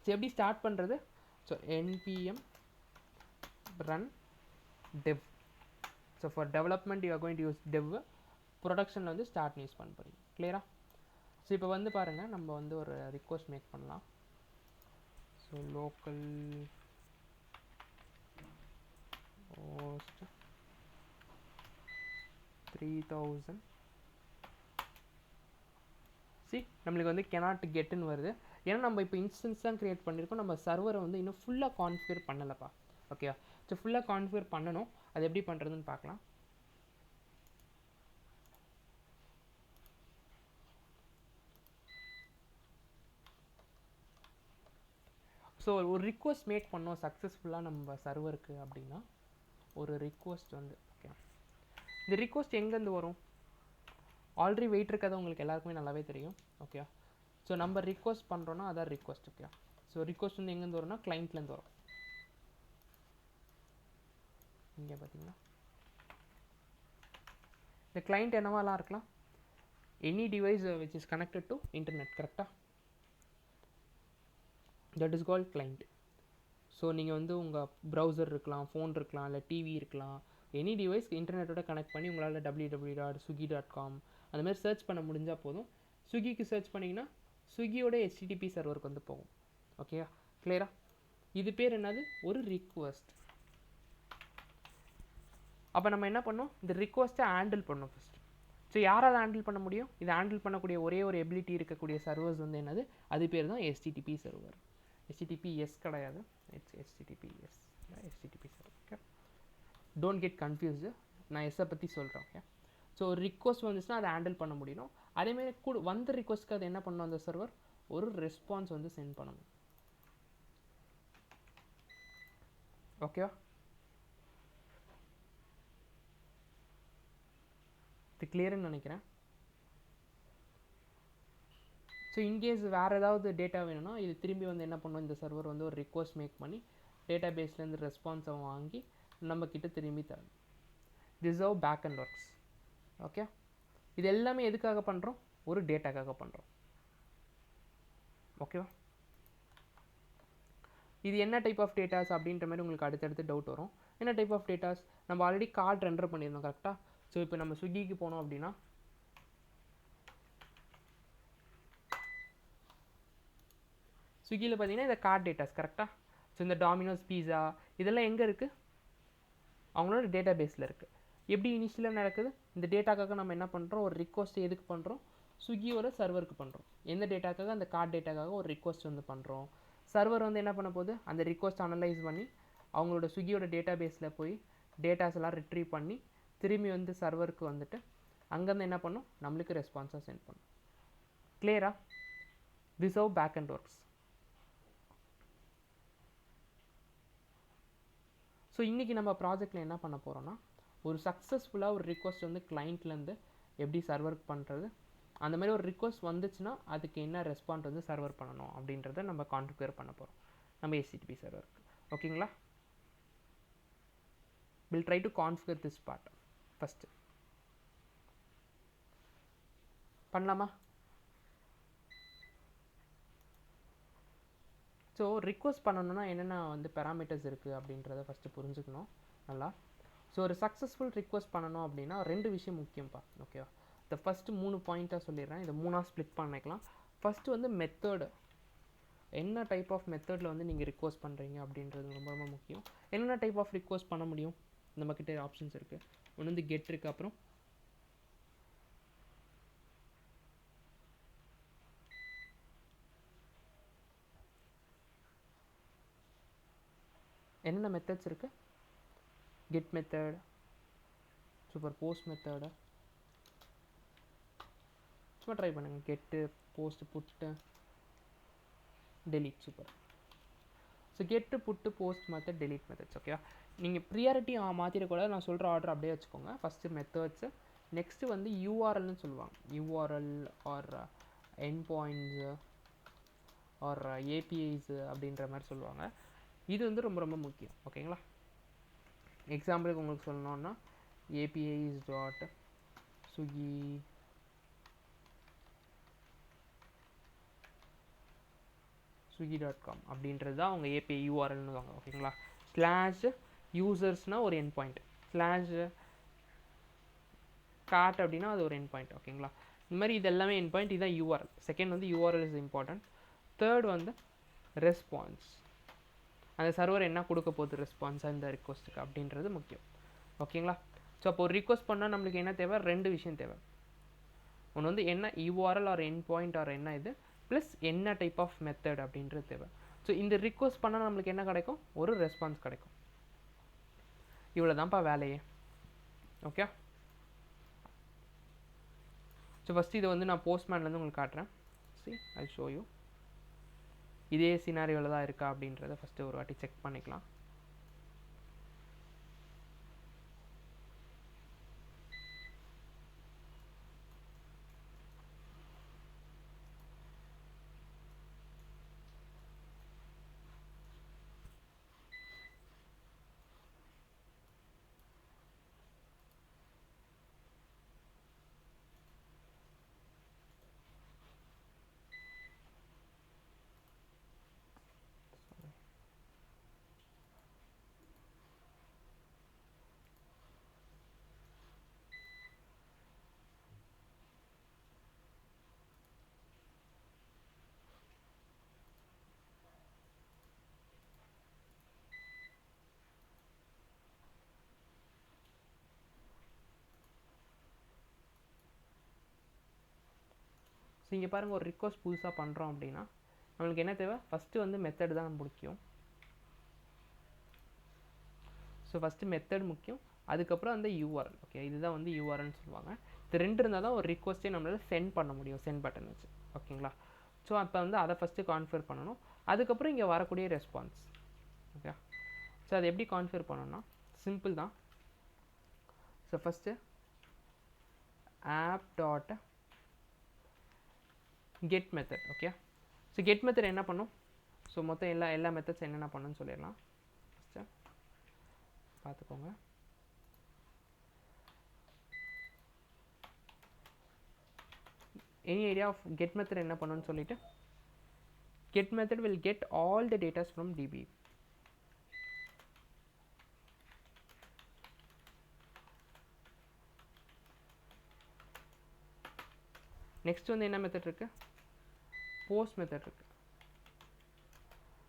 [SPEAKER 1] so எப்படி ஸ்டார்ட் பண்ணுறது? So npm run dev. So for development you are going to use dev. ப்ரொடக்ஷனில் வந்து ஸ்டார்ட்னு யூஸ் பண்ண போகிறீங்க. கிளியரா? ஸோ இப்போ வந்து பாருங்கள், நம்ம வந்து ஒரு ரிக்வஸ்ட் மேக் பண்ணலாம். So local host 3000. சி நம்மளுக்கு வந்து cannot getன்னு வருது. ஏன்னா நம்ம இப்போ இன்ஸ்டன்ஸ் தான் க்ரியேட் பண்ணியிருக்கோம், நம்ம சர்வரை வந்து இன்னும் ஃபுல்லாக கான்ஃபிகர் பண்ணலப்பா. ஓகே, ஸோ ஃபுல்லாக கான்ஃபிகர் பண்ணணும். அது எப்படி பண்ணுறதுன்னு பார்க்கலாம். ஸோ ஒரு ரிக்வஸ்ட் மேக் பண்ணோம் சக்ஸஸ்ஃபுல்லாக நம்ம சர்வருக்கு அப்படின்னா, ஒரு ரிக்வஸ்ட் வந்து ஓகே, இந்த ரிக்வஸ்ட் எங்கேருந்து வரும்? ஆல்ரெடி வெயிட் இருக்கிறது உங்களுக்கு எல்லாருக்குமே நல்லாவே தெரியும். ஓகே, ஸோ நம்ம ரிக்வஸ்ட் பண்ணுறோன்னா அதான் ரிக்வஸ்ட். ஓகே, ஸோ ரிக்வஸ்ட் வந்து எங்கேருந்து வரும்னா கிளைண்ட்லேருந்து வரும். இங்கே பார்த்தீங்கன்னா இந்த கிளைண்ட் என்னவாலாம் இருக்கலாம்? Any device which is connected to internet. கரெக்டாக? That is called client. So நீங்கள் வந்து உங்கள் ப்ரௌசர் இருக்கலாம், ஃபோன் இருக்கலாம், இல்லை டிவி இருக்கலாம், எனி டிவைஸ் இன்டர்நெட்டோட கனெக்ட் பண்ணி உங்களால் www.swiggy.com அந்த மாதிரி சர்ச் பண்ண முடிஞ்சால் போதும். ஸ்விக்கிக்கு சர்ச் பண்ணிங்கன்னா ஸ்விக்கியோட HTTP சர்வருக்கு வந்து போகும். ஓகேயா? கிளியரா? இது பேர் என்னது? ஒரு ரிக்வஸ்ட். அப்போ நம்ம என்ன பண்ணோம்? இந்த ரிக்வஸ்ட்டை ஹேண்டில் பண்ணோம் ஃபஸ்ட்டு. ஸோ யாரால் ஹேண்டில் பண்ண முடியும்? இதை ஹேண்டில் பண்ணக்கூடிய ஒரே ஒரு எபிலிட்டி இருக்கக்கூடிய சர்வர்ஸ் வந்து என்னது? அது பேர் தான் HTTP சர்வர். HTTPS கிடையாது, it's HTTPS, HTTP server. Okay, don't get confused, நான் எஸ்ஸை பற்றி சொல்கிறேன். ஓகே, ஸோ ஒரு ரிக்வஸ்ட் வந்துச்சுன்னா அதை ஹேண்டில் பண்ண முடியும். அதேமாதிரி கூட வந்த ரிக்வஸ்ட்க்கு அது என்ன பண்ணணும்? அந்த சர்வர் ஒரு ரெஸ்பான்ஸ் வந்து சென்ட் பண்ணணும். ஓகேவா? இது கிளியர்னு நினைக்கிறேன். ஸோ இன்கேஸ் வேறு ஏதாவது டேட்டா வேணும்னா இது திரும்பி வந்து என்ன பண்ணும்? இந்த சர்வர் வந்து ஒரு ரிக்வஸ்ட் மேக் பண்ணி டேட்டா பேஸ்லேருந்து ரெஸ்பான்ஸை வாங்கி நம்மக்கிட்ட திரும்பி தரணும். This how back end works. Okay, இது எல்லாமே எதுக்காக பண்ணுறோம்? ஒரு டேட்டாக்காக பண்ணுறோம். ஓகேவா? இது என்ன டைப் ஆஃப் டேட்டாஸ் அப்படின்ற மாதிரி உங்களுக்கு அடுத்தடுத்து டவுட் வரும். என்ன டைப் ஆஃப் டேட்டாஸ்? நம்ம ஆல்ரெடி கார்டு ரெண்டர் பண்ணியிருந்தோம். கரெக்டாக? ஸோ இப்போ நம்ம ஸ்விக்கிக்கு போனோம் அப்படின்னா ஸ்விக்கியில் பார்த்தீங்கன்னா இந்த கார்டு டேட்டாஸ். கரெக்டாக? ஸோ இந்த டாமினோஸ் பீஸா இதெல்லாம் எங்கே இருக்குது? அவங்களோட டேட்டா பேஸில் இருக்குது. எப்படி இனிஷியலாக நடக்குது? இந்த டேட்டாக்காக நம்ம என்ன பண்ணுறோம்? ஒரு ரிக்வஸ்ட் எதுக்கு பண்ணுறோம்? ஸ்விக்கியோட சர்வருக்கு பண்ணுறோம். எந்த டேட்டாக்காக? அந்த கார்டு டேட்டாக்காக ஒரு ரிக்வஸ்ட் வந்து பண்ணுறோம். சர்வர் வந்து என்ன பண்ண போகுது? அந்த ரிக்வஸ்ட் அனலைஸ் பண்ணி அவங்களோட ஸ்விக்கியோட டேட்டா பேஸில் போய் டேட்டாஸ் எல்லாம் ரிட்ரீவ் பண்ணி திரும்பி வந்து சர்வருக்கு வந்துட்டு அங்கேருந்து என்ன பண்ணும்? நம்மளுக்கு ரெஸ்பான்ஸாக சென்ட் பண்ணும். கிளியரா? This how back end works. So இன்றைக்கி நம்ம ப்ராஜெக்டில் என்ன பண்ண போகிறோன்னா, ஒரு சக்ஸஸ்ஃபுல்லாக ஒரு ரிக்வஸ்ட் வந்து கிளைண்ட்லேருந்து எப்படி சர்வருக்கு பண்ணுறது, அந்த மாதிரி ஒரு ரிக்வஸ்ட் வந்துச்சுன்னா அதுக்கு என்ன ரெஸ்பாண்ட் வந்து சர்வர் பண்ணணும் அப்படின்றத நம்ம கான்ஃபிகர் பண்ண போகிறோம் நம்ம HTTP சர்வருக்கு. ஓகேங்களா? Will try to configure this part first. பண்ணலாமா? ஸோ ரிக்வஸ்ட் பண்ணணுன்னா என்னென்ன வந்து பேராமீட்டர்ஸ் இருக்குது அப்படின்றத ஃபஸ்ட்டு புரிஞ்சுக்கணும் நல்லா. ஸோ ஒரு சக்ஸஸ்ஃபுல் ரிக்வஸ்ட் பண்ணணும் அப்படின்னா 2 விஷயம் முக்கியம்ப்பா. ஓகேவா? இந்த ஃபஸ்ட்டு 3 பாயிண்ட்டாக சொல்லிடுறேன். இதை 3ஆக ஸ்ப்ளிட் பண்ணிக்கலாம். ஃபஸ்ட்டு வந்து மெத்தடு. என்ன டைப் ஆஃப் மெத்தடில் வந்து நீங்கள் ரிக்வஸ்ட் பண்ணுறீங்க அப்படின்றது ரொம்ப ரொம்ப முக்கியம். என்னென்ன டைப் ஆஃப் ரிக்வஸ்ட் பண்ண முடியும்? நம்மக்கிட்ட ஆப்ஷன்ஸ் இருக்குது. ஒன்று வந்து கெட் இருக்குது, அப்புறம் என்னென்ன மெத்தட்ஸ் இருக்குது? Get method, super, post method, சும்மா ட்ரை பண்ணுங்கள். கெட்டு, போஸ்ட், புட்டு, டெலீட், சூப்பர். ஸோ கெட்டு புட்டு போஸ்ட் மெத்தட் டெலீட் மெத்தட்ஸ். ஓகேவா, நீங்கள் ப்ரியாரிட்டி மாற்றிடக்கூடாது. நான் சொல்கிற ஆர்டர் அப்படியே வச்சுக்கோங்க. ஃபஸ்ட்டு மெத்தட்ஸு, நெக்ஸ்ட்டு வந்து யூஆர்எல்னு சொல்லுவாங்க. URL or endpoints or APIs அப்படின்ற மாதிரி சொல்லுவாங்க. இது வந்து ரொம்ப ரொம்ப முக்கியம். ஓகேங்களா, எக்ஸாம்பிளுக்கு உங்களுக்கு சொல்லணுன்னா ஏபிஐஸ் டாட் swiggy.com அப்படின்றது தான் அவங்க ஏபிஐ யூஆர்எல்னு வாங்க. ஓகேங்களா, ஸ்லாஷ் யூசர்ஸ்னால் ஒரு என் பாயிண்ட், ஸ்லாஷ் கார்ட் அப்படின்னா அது ஒரு என் பாயிண்ட். ஓகேங்களா, இந்த மாதிரி இது எல்லாமே என் பாயிண்ட். இதுதான் யூஆர்எல். செகண்ட் வந்து யூஆர்எல் இஸ் இம்பார்ட்டன்ட். தேர்ட் வந்து ரெஸ்பான்ஸ், அந்த சர்வர் என்ன கொடுக்க போகுது ரெஸ்பான்ஸாக இந்த ரிக்வஸ்ட்டுக்கு அப்படின்றது முக்கியம். ஓகேங்களா, ஸோ அப்போ ஒரு ரிக்வஸ்ட் பண்ணால் நம்மளுக்கு என்ன தேவை, ரெண்டு விஷயம் தேவை. ஒன்று வந்து என்ன URL or end point or என்ன இது, ப்ளஸ் என்ன டைப் ஆஃப் மெத்தட் அப்படின்றது தேவை. ஸோ இந்த ரிக்வஸ்ட் பண்ணால் நம்மளுக்கு என்ன கிடைக்கும், ஒரு ரெஸ்பான்ஸ் கிடைக்கும். இவ்வளோ தான்ப்பா வேலையே. ஓகே, ஸோ ஃபஸ்ட்டு இதை வந்து நான் போஸ்ட்மேன்லேருந்து உங்களுக்கு காட்டுறேன். see I'll show you. இதே சினாரியோவில் தான் இருக்கா அப்படின்றத ஃபஸ்ட்டு ஒரு வாட்டி செக் பண்ணிக்கலாம். ஸோ இங்கே பாருங்கள், ஒரு ரிக்வஸ்ட் புதுசாக பண்ணுறோம் அப்படின்னா நம்மளுக்கு என்ன தேவை, ஃபஸ்ட்டு வந்து மெத்தட் தான் முக்கியம். ஸோ ஃபஸ்ட்டு மெத்தட் முக்கியம், அதுக்கப்புறம் அந்த யூஆர்எல். ஓகே, இதுதான் வந்து யூஆர்எல்னு சொல்லுவாங்க. இது ரெண்டு இருந்தால் தான் ஒரு ரிக்வஸ்ட்டே நம்மளால் சென்ட் பண்ண முடியும், சென்ட் பட்டன் வச்சு. ஓகேங்களா, ஸோ அப்போ வந்து அதை ஃபஸ்ட்டு கான்ஃபிகர் பண்ணணும். அதுக்கப்புறம் இங்கே வரக்கூடிய ரெஸ்பான்ஸ். ஓகே, ஸோ அதை எப்படி கான்ஃபிகர் பண்ணணும்னா சிம்பிள் தான். So first app dot get method. Okay, so get method என்ன பண்ணும், ஸோ மொத்தம் எல்லா மெத்தட்ஸ் என்னென்ன பண்ணுன்னு சொல்லிடலாம். ஃபஸ்ட்டு பார்த்துக்கோங்க. Any idea of get method என்ன பண்ணுன்னு சொல்லிட்டு, get method will get all the datas from DB. Next வந்து என்ன மெத்தட் இருக்குது, போஸ்ட் மெத்தட் இருக்குது.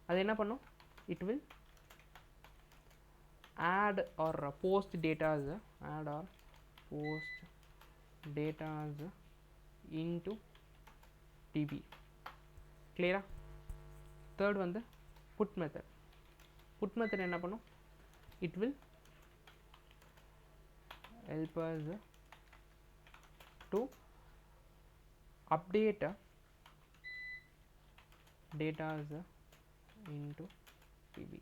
[SPEAKER 1] அது என்ன பண்ணும், it will add or post datas, add or post datas into db. clear? third வந்து put method. put method என்ன பண்ணும், it will help us to update datas into db.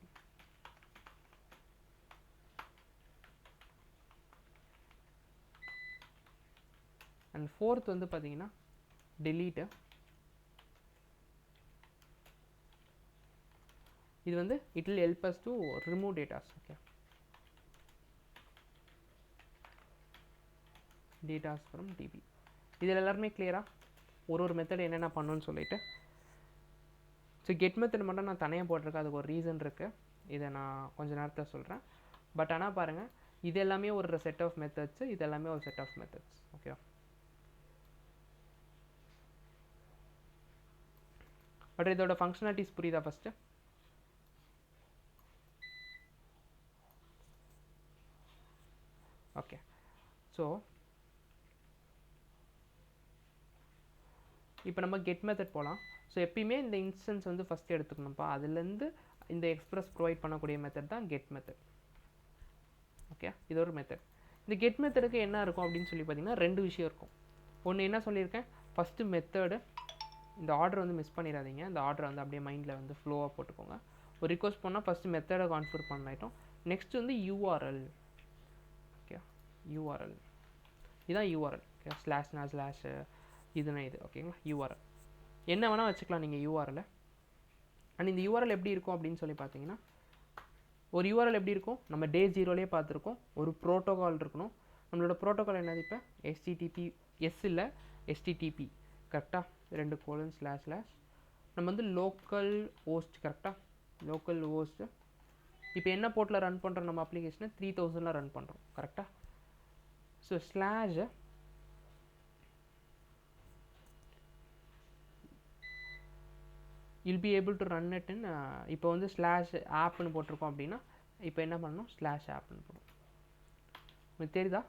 [SPEAKER 1] And fourth வந்து பார்த்தீங்கன்னா delete. இது வந்து it will help us to remove data. Okay, datas from db. இதில் எல்லாருமே கிளியராக ஒரு மெத்தட் என்னென்ன பண்ணணும்னு சொல்லிட்டு. ஸோ கெட் மெத்தட் மட்டும் நான் தனியாக போட்டிருக்கேன், அதுக்கு ஒரு ரீசன் இருக்குது. இதை நான் கொஞ்சம் நேரத்தில் சொல்கிறேன். பட் ஆனால் பாருங்கள், இது எல்லாமே ஒரு செட் ஆஃப் மெத்தட்ஸு, இது எல்லாமே ஒரு செட் ஆஃப் மெத்தட்ஸ். ஓகேவா, பட் இதோட ஃபங்க்ஷனாலிட்டிஸ் புரியுதா ஃபஸ்ட்டு? ஓகே, ஸோ இப்போ நம்ம கெட் மெத்தட் போகலாம். ஸோ எப்பயுமே இந்த இன்ஸ்டன்ஸ் வந்து ஃபஸ்ட்டு எடுத்துக்கணும்ப்பா. அதுலேருந்து இந்த எக்ஸ்பிரஸ் ப்ரொவைட் பண்ணக்கூடிய மெத்தட் தான் கெட் மெத்தட். ஓகே, இது ஒரு மெத்தட். இந்த கெட் மெத்தடுக்கு என்ன இருக்கும் அப்படின்னு சொல்லி பார்த்தீங்கன்னா ரெண்டு விஷயம் இருக்கும். ஒன்று என்ன சொல்லியிருக்கேன், ஃபஸ்ட்டு மெத்தடு, இந்த ஆர்டர் வந்து மிஸ் பண்ணிடாதீங்க. இந்த ஆர்டரை வந்து அப்படியே மைண்டில் வந்து ஃப்ளோவாக போட்டுக்கோங்க. ஒரு ரிக்வஸ்ட் பண்ணால் ஃபஸ்ட்டு மெத்தடை கான்ஃபிகர் பண்ணிட்டோம். நெக்ஸ்ட் வந்து யூஆர்எல். ஓகே, யூஆர்எல் இதுதான் யூஆர்எல். ஓகே, ஸ்லாஷ்னா ஸ்லாஷு, இதுனா இது. ஓகேங்களா, யூஆர்எல் என்ன வேணால் வச்சுக்கலாம் நீங்கள் யூஆர்எல். அண்ட் இந்த யூஆர்எல் எப்படி இருக்கும் அப்படின்னு சொல்லி பார்த்தீங்கன்னா, ஒரு யூஆர்எல் எப்படி இருக்கும், நம்ம டே 0லேயே பார்த்துருக்கோம். ஒரு ப்ரோட்டோகால் இருக்கணும். நம்மளோட ப்ரோட்டோகால் என்னது, இப்போ HTTP இல்லை HTTP கரெக்டாக, 2:// நம்ம வந்து லோக்கல் ஹோஸ்ட். கரெக்டாக, லோக்கல் ஹோஸ்ட்டு இப்போ என்ன போர்ட்டில் ரன் பண்ணுறோம், நம்ம அப்ளிகேஷனை 3000 ரன் பண்ணுறோம். கரெக்டாக. So slash you'll be able to run it in, இப்போ வந்து ஸ்லாஷ் ஆப்னு போட்டிருக்கோம் அப்படின்னா இப்போ என்ன பண்ணணும், ஸ்லாஷ் ஆப்னு போடும். உங்களுக்கு தெரியுதா?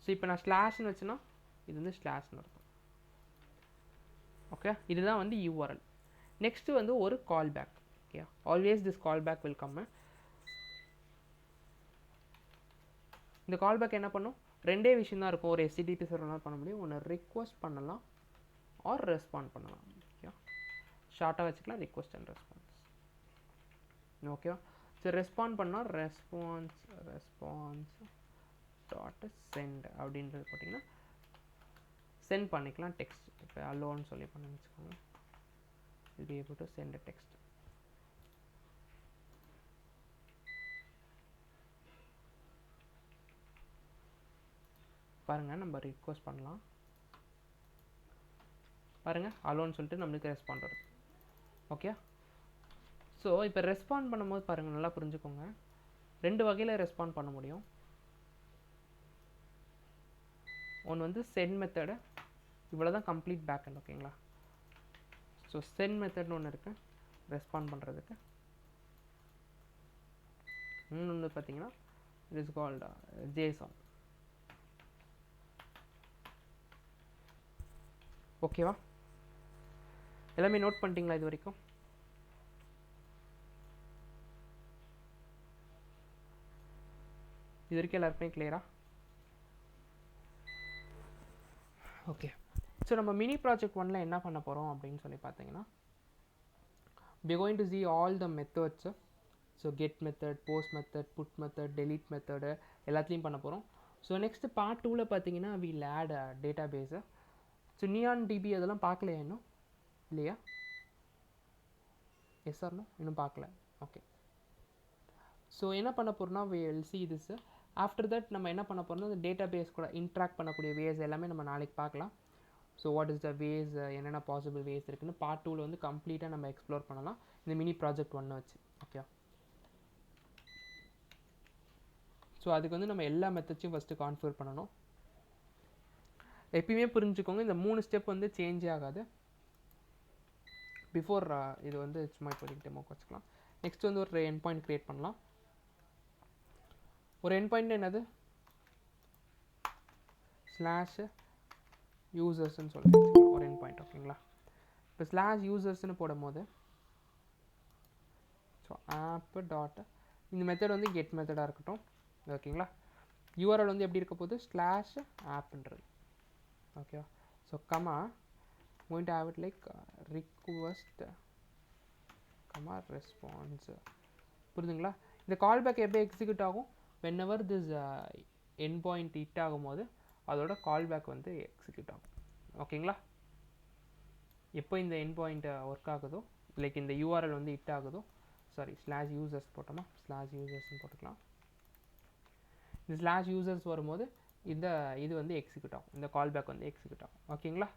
[SPEAKER 1] ஸோ இப்போ நான் ஸ்லாஷ்னு வச்சுன்னா இது வந்து ஸ்லாஷ்னு இருக்கும். ஓகே, இதுதான் வந்து யூஆர்எல். நெக்ஸ்ட்டு வந்து ஒரு call back. Okay, always this call back will come. இந்த கால் பேக் என்ன பண்ணும், ரெண்டே விஷயம் தான் இருக்கும். ஒரு HTTP சர்வர்னால் பண்ண முடியும். ஒன்று ரிக்வஸ்ட் பண்ணலாம் ஆர் ரெஸ்பாண்ட் பண்ணலாம். ஓகே, ஷார்ட்டாக வச்சுக்கலாம், ரிக்வஸ்ட் அண்ட் ரெஸ்பான்ஸ். ஓகேவா? ஸோ ரெஸ்பாண்ட் பண்ணால் ரெஸ்பான்ஸ் டாட் சென்ட் அப்படின்றது போட்டிங்கன்னா சென்ட் பண்ணிக்கலாம் டெக்ஸ்ட். இப்போ அலோன்னு சொல்லி பண்ண வச்சுக்கோங்க. Will be able to send a text. பாருங்கள், நம்ம ரிக்வஸ்ட் பண்ணலாம். பாருங்கள், அலோன்னு சொல்லிட்டு நம்மளுக்கு ரெஸ்பாண்ட் வருது. ஓகே, ஸோ இப்போ ரெஸ்பாண்ட் பண்ணும்போது பாருங்கள், நல்லா புரிஞ்சுக்கோங்க. ரெண்டு வகையில் ரெஸ்பாண்ட் பண்ண முடியும். ஒன்று வந்து சென்ட் மெத்தடு, இவ்வளோ தான் கம்ப்ளீட் பேக்எண்ட். ஓகேங்களா? ஸோ சென்ட் மெத்தட்னு ஒன்று இருக்குது ரெஸ்பாண்ட் பண்ணுறதுக்கு. இன்னொன்று வந்து பார்த்தீங்கன்னா இட் இஸ் கால்ட் JSON. ஓகேவா? எல்லாமே நோட் பண்ணிட்டீங்களா இது வரைக்கும்? இது வரைக்கும் எல்லாருக்குமே கிளியரா? ஓகே, ஸோ நம்ம மினி ப்ராஜெக்ட் 1ல் என்ன பண்ண போகிறோம் அப்படின்னு சொல்லி பார்த்தீங்கன்னா, we are going to see all the methods. So get method, post method, put method, delete method எல்லாத்துலேயும் பண்ண போகிறோம். ஸோ நெக்ஸ்ட்டு பார்ட் 2ல் பார்த்தீங்கன்னா will add data base. So neon DB அதெல்லாம் பார்க்கலையா இன்னும்? இல்லையா? Yes or no? இன்னும் பார்க்கல. ஓகே, ஸோ என்ன பண்ண போகிறோம்னா we will see this. After that நம்ம என்ன பண்ண போகிறோம்னா அந்த டேட்டா பேஸ் கூட இன்ட்ராக்ட் பண்ணக்கூடிய வேஸ் எல்லாமே நம்ம நாளைக்கு பார்க்கலாம். So what is the ways, என்னென்ன பாசிபிள் வேஸ் இருக்குன்னு பார்ட் 2ல் வந்து கம்ப்ளீட்டாக நம்ம எக்ஸ்ப்ளோர் பண்ணலாம் இந்த மினி ப்ராஜெக்ட் 1 வச்சு. ஓகே, ஸோ அதுக்கு வந்து நம்ம எல்லா மெத்தட்ஸையும் ஃபஸ்ட்டு கான்ஃபிகர் பண்ணணும். எப்பயுமே புரிஞ்சுக்கோங்க, இந்த 3 ஸ்டெப் வந்து சேஞ்சே ஆகாது. பிஃபோர் இது வந்து சும்மா இப்போதைக்கு டெமோக்கு வச்சுக்கலாம். நெக்ஸ்ட் வந்து ஒரு எண்ட் பாயிண்ட் க்ரியேட் பண்ணலாம். ஒரு எண்ட் பாயிண்ட் என்னது, ஸ்லாஷ் யூசர்ஸ்ன்னு சொல்லி வச்சுக்கலாம் ஒரு எண்ட் பாயிண்ட். ஓகேங்களா? இப்போ ஸ்லாஷ் யூசர்ஸ்ன்னு போடும்போது ஸோ ஆப் டாட் இந்த மெத்தட் வந்து கெட் மெத்தடாக இருக்கட்டும். ஓகேங்களா? யூஆர்எல் வந்து எப்படி இருக்க போகுது, ஸ்லாஷ் ஆப்ன்றது. ஓகேவா? So comma going to have it like request comma response. புரியுதுங்களா? இந்த கால் பேக் எப்படி எக்ஸிக்யூட் ஆகும், whenever this end point hit ஆகும்போது அதோட கால் பேக் வந்து எக்ஸிக்யூட் ஆகும். ஓகேங்களா? எப்போ இந்த எண்ட் பாயிண்ட் ஒர்க் ஆகுதோ, லைக் இந்த யூஆர்எல் வந்து ஹிட் ஆகுதோ, சாரி ஸ்லாஷ் யூசர்ஸ் போட்டோமா, ஸ்லாஷ் யூசர்ஸ்ன்னு போட்டுக்கலாம். இந்த ஸ்லாஷ் யூசர்ஸ் வரும்போது இந்த இது வந்து எக்ஸிக்யூட் ஆகும், இந்த கால் பேக் வந்து எக்ஸிக்யூட் ஆகும். ஓகேங்களா?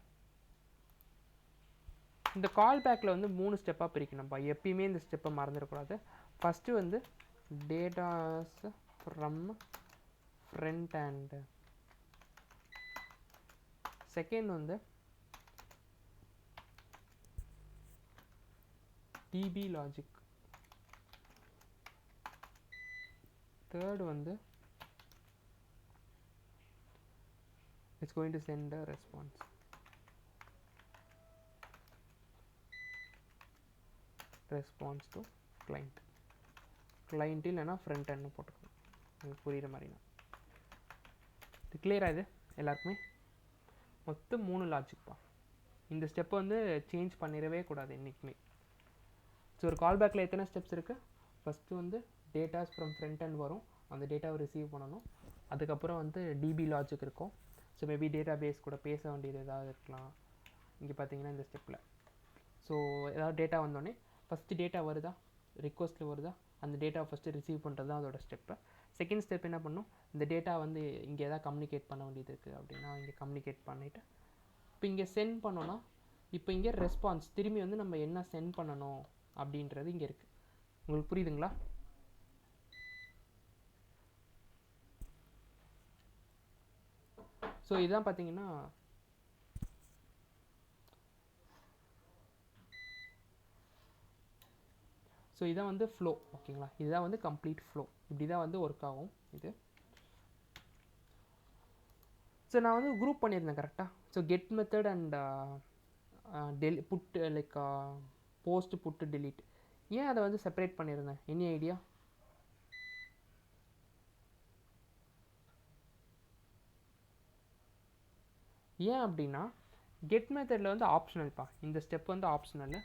[SPEAKER 1] இந்த கால் பேக்கில் வந்து 3 ஸ்டெப்பாக பிரிக்கணும்ப்பா. எப்பயுமே இந்த ஸ்டெப்பை மறந்துடக்கூடாது. ஃபஸ்ட்டு வந்து datas from front end, second வந்து டிபி லாஜிக், தேர்ட் வந்து it's going to send a response. Response to client, client இல்லைன்னா ஃப்ரண்ட் எண்ட்னு போட்டுக்கணும். உங்களுக்கு புரிகிற மாதிரினா இது கிளியராக இது எல்லாருக்குமே? மொத்தம் 3 லாஜிக்ப்பா. இந்த ஸ்டெப்பை வந்து சேஞ்ச் பண்ணிடவே கூடாது என்றைக்குமே. ஸோ ஒரு கால் பேக்கில் எத்தனை ஸ்டெப்ஸ் இருக்குது, ஃபஸ்ட்டு வந்து டேட்டாஸ் ஃப்ரம் ஃப்ரண்ட் end வரும், அந்த டேட்டாவை ரிசீவ் பண்ணணும். அதுக்கப்புறம் வந்து டிபி லாஜிக் இருக்கும். ஸோ மேபி டேட்டா பேஸ் கூட பேச வேண்டியது ஏதாவது இருக்கலாம் இங்கே பார்த்தீங்கன்னா இந்த ஸ்டெப்பில். ஸோ ஏதாவது டேட்டா வந்தோடனே ஃபஸ்ட்டு டேட்டா வருதா, ரிக்வஸ்ட்டில் வருதா, அந்த டேட்டாவை ஃபஸ்ட்டு ரிசீவ் பண்ணுறது தான் அதோட ஸ்டெப்பு. செகண்ட் ஸ்டெப் என்ன பண்ணும், இந்த டேட்டா வந்து இங்கே எதாவது கம்யூனிகேட் பண்ண வேண்டியது இருக்குது அப்படின்னா இங்கே கம்யூனிகேட் பண்ணிவிட்டு இப்போ இங்கே சென்ட் பண்ணோன்னா இப்போ இங்கே ரெஸ்பான்ஸ் திரும்பி வந்து நம்ம என்ன சென்ட் பண்ணணும் அப்படின்றது இங்கே இருக்குது. உங்களுக்கு புரியுதுங்களா? ஸோ இதுதான் பார்த்தீங்கன்னா ஸோ இதான் வந்து ஃப்ளோ. ஓகேங்களா, இதுதான் வந்து கம்ப்ளீட் ஃப்ளோ. இப்படி தான் வந்து ஒர்க் ஆகும் இது. ஸோ நான் வந்து குரூப் பண்ணியிருந்தேன் கரெக்டாக. So get method and put like post put delete. ஏன் அதை வந்து செப்பரேட் பண்ணியிருந்தேன், எனி ஐடியா? ஏன் அப்படின்னா கெட் மெத்தடில் வந்து ஆப்ஷனல்ப்பா, இந்த ஸ்டெப் வந்து ஆப்ஷனல்.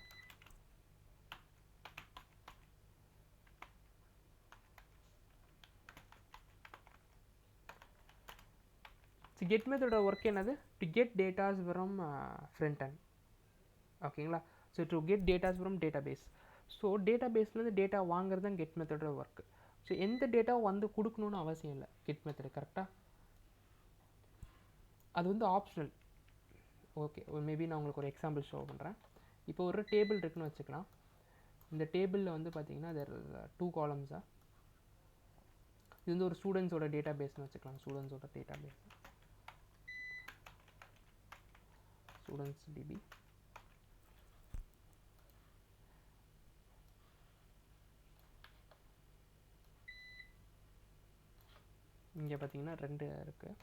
[SPEAKER 1] ஸோ கெட் மெத்தடோட ஒர்க் என்னது, to get datas from front end. ஓகேங்களா, so to get datas from database. So டேட்டா பேஸ்லேருந்து டேட்டா வாங்குறது தான் கெட் மெத்தடோட ஒர்க்கு. ஸோ எந்த டேட்டாவும் வந்து கொடுக்கணுன்னு அவசியம் இல்லை கெட் மெத்தடு, கரெக்டாக? அது வந்து ஆப்ஷனல். ஓகே, மேபி நான் உங்களுக்கு ஒரு எக்ஸாம்பிள் ஷோ பண்ணுறேன். இப்போ ஒரு டேபிள் இருக்குன்னு வச்சுக்கலாம். இந்த டேபிளில் வந்து பார்த்தீங்கன்னா அது 2 காலம்ஸாக, இது வந்து ஒரு ஸ்டூடெண்ட்ஸோட டேட்டா பேஸ்னு வச்சுக்கலாம். ஸ்டூடெண்ட்ஸோட டேட்டா பேஸ், ஸ்டூடெண்ட்ஸ் டிபி. இங்கே பார்த்தீங்கன்னா 2 இருக்குது.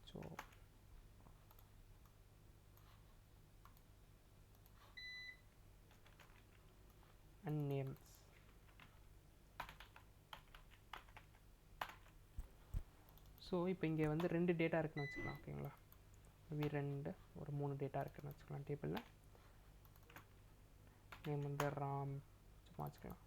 [SPEAKER 1] So and names. ஸோ இப்போ இங்கே வந்து 2 டேட்டா இருக்குன்னு வச்சுக்கலாம். ஓகேங்களா, மேபி 2 ஒரு 3 டேட்டா இருக்குன்னு வச்சுக்கலாம் டேபிளில். நேம் வந்து ராம் சும்மா வச்சுக்கலாம்.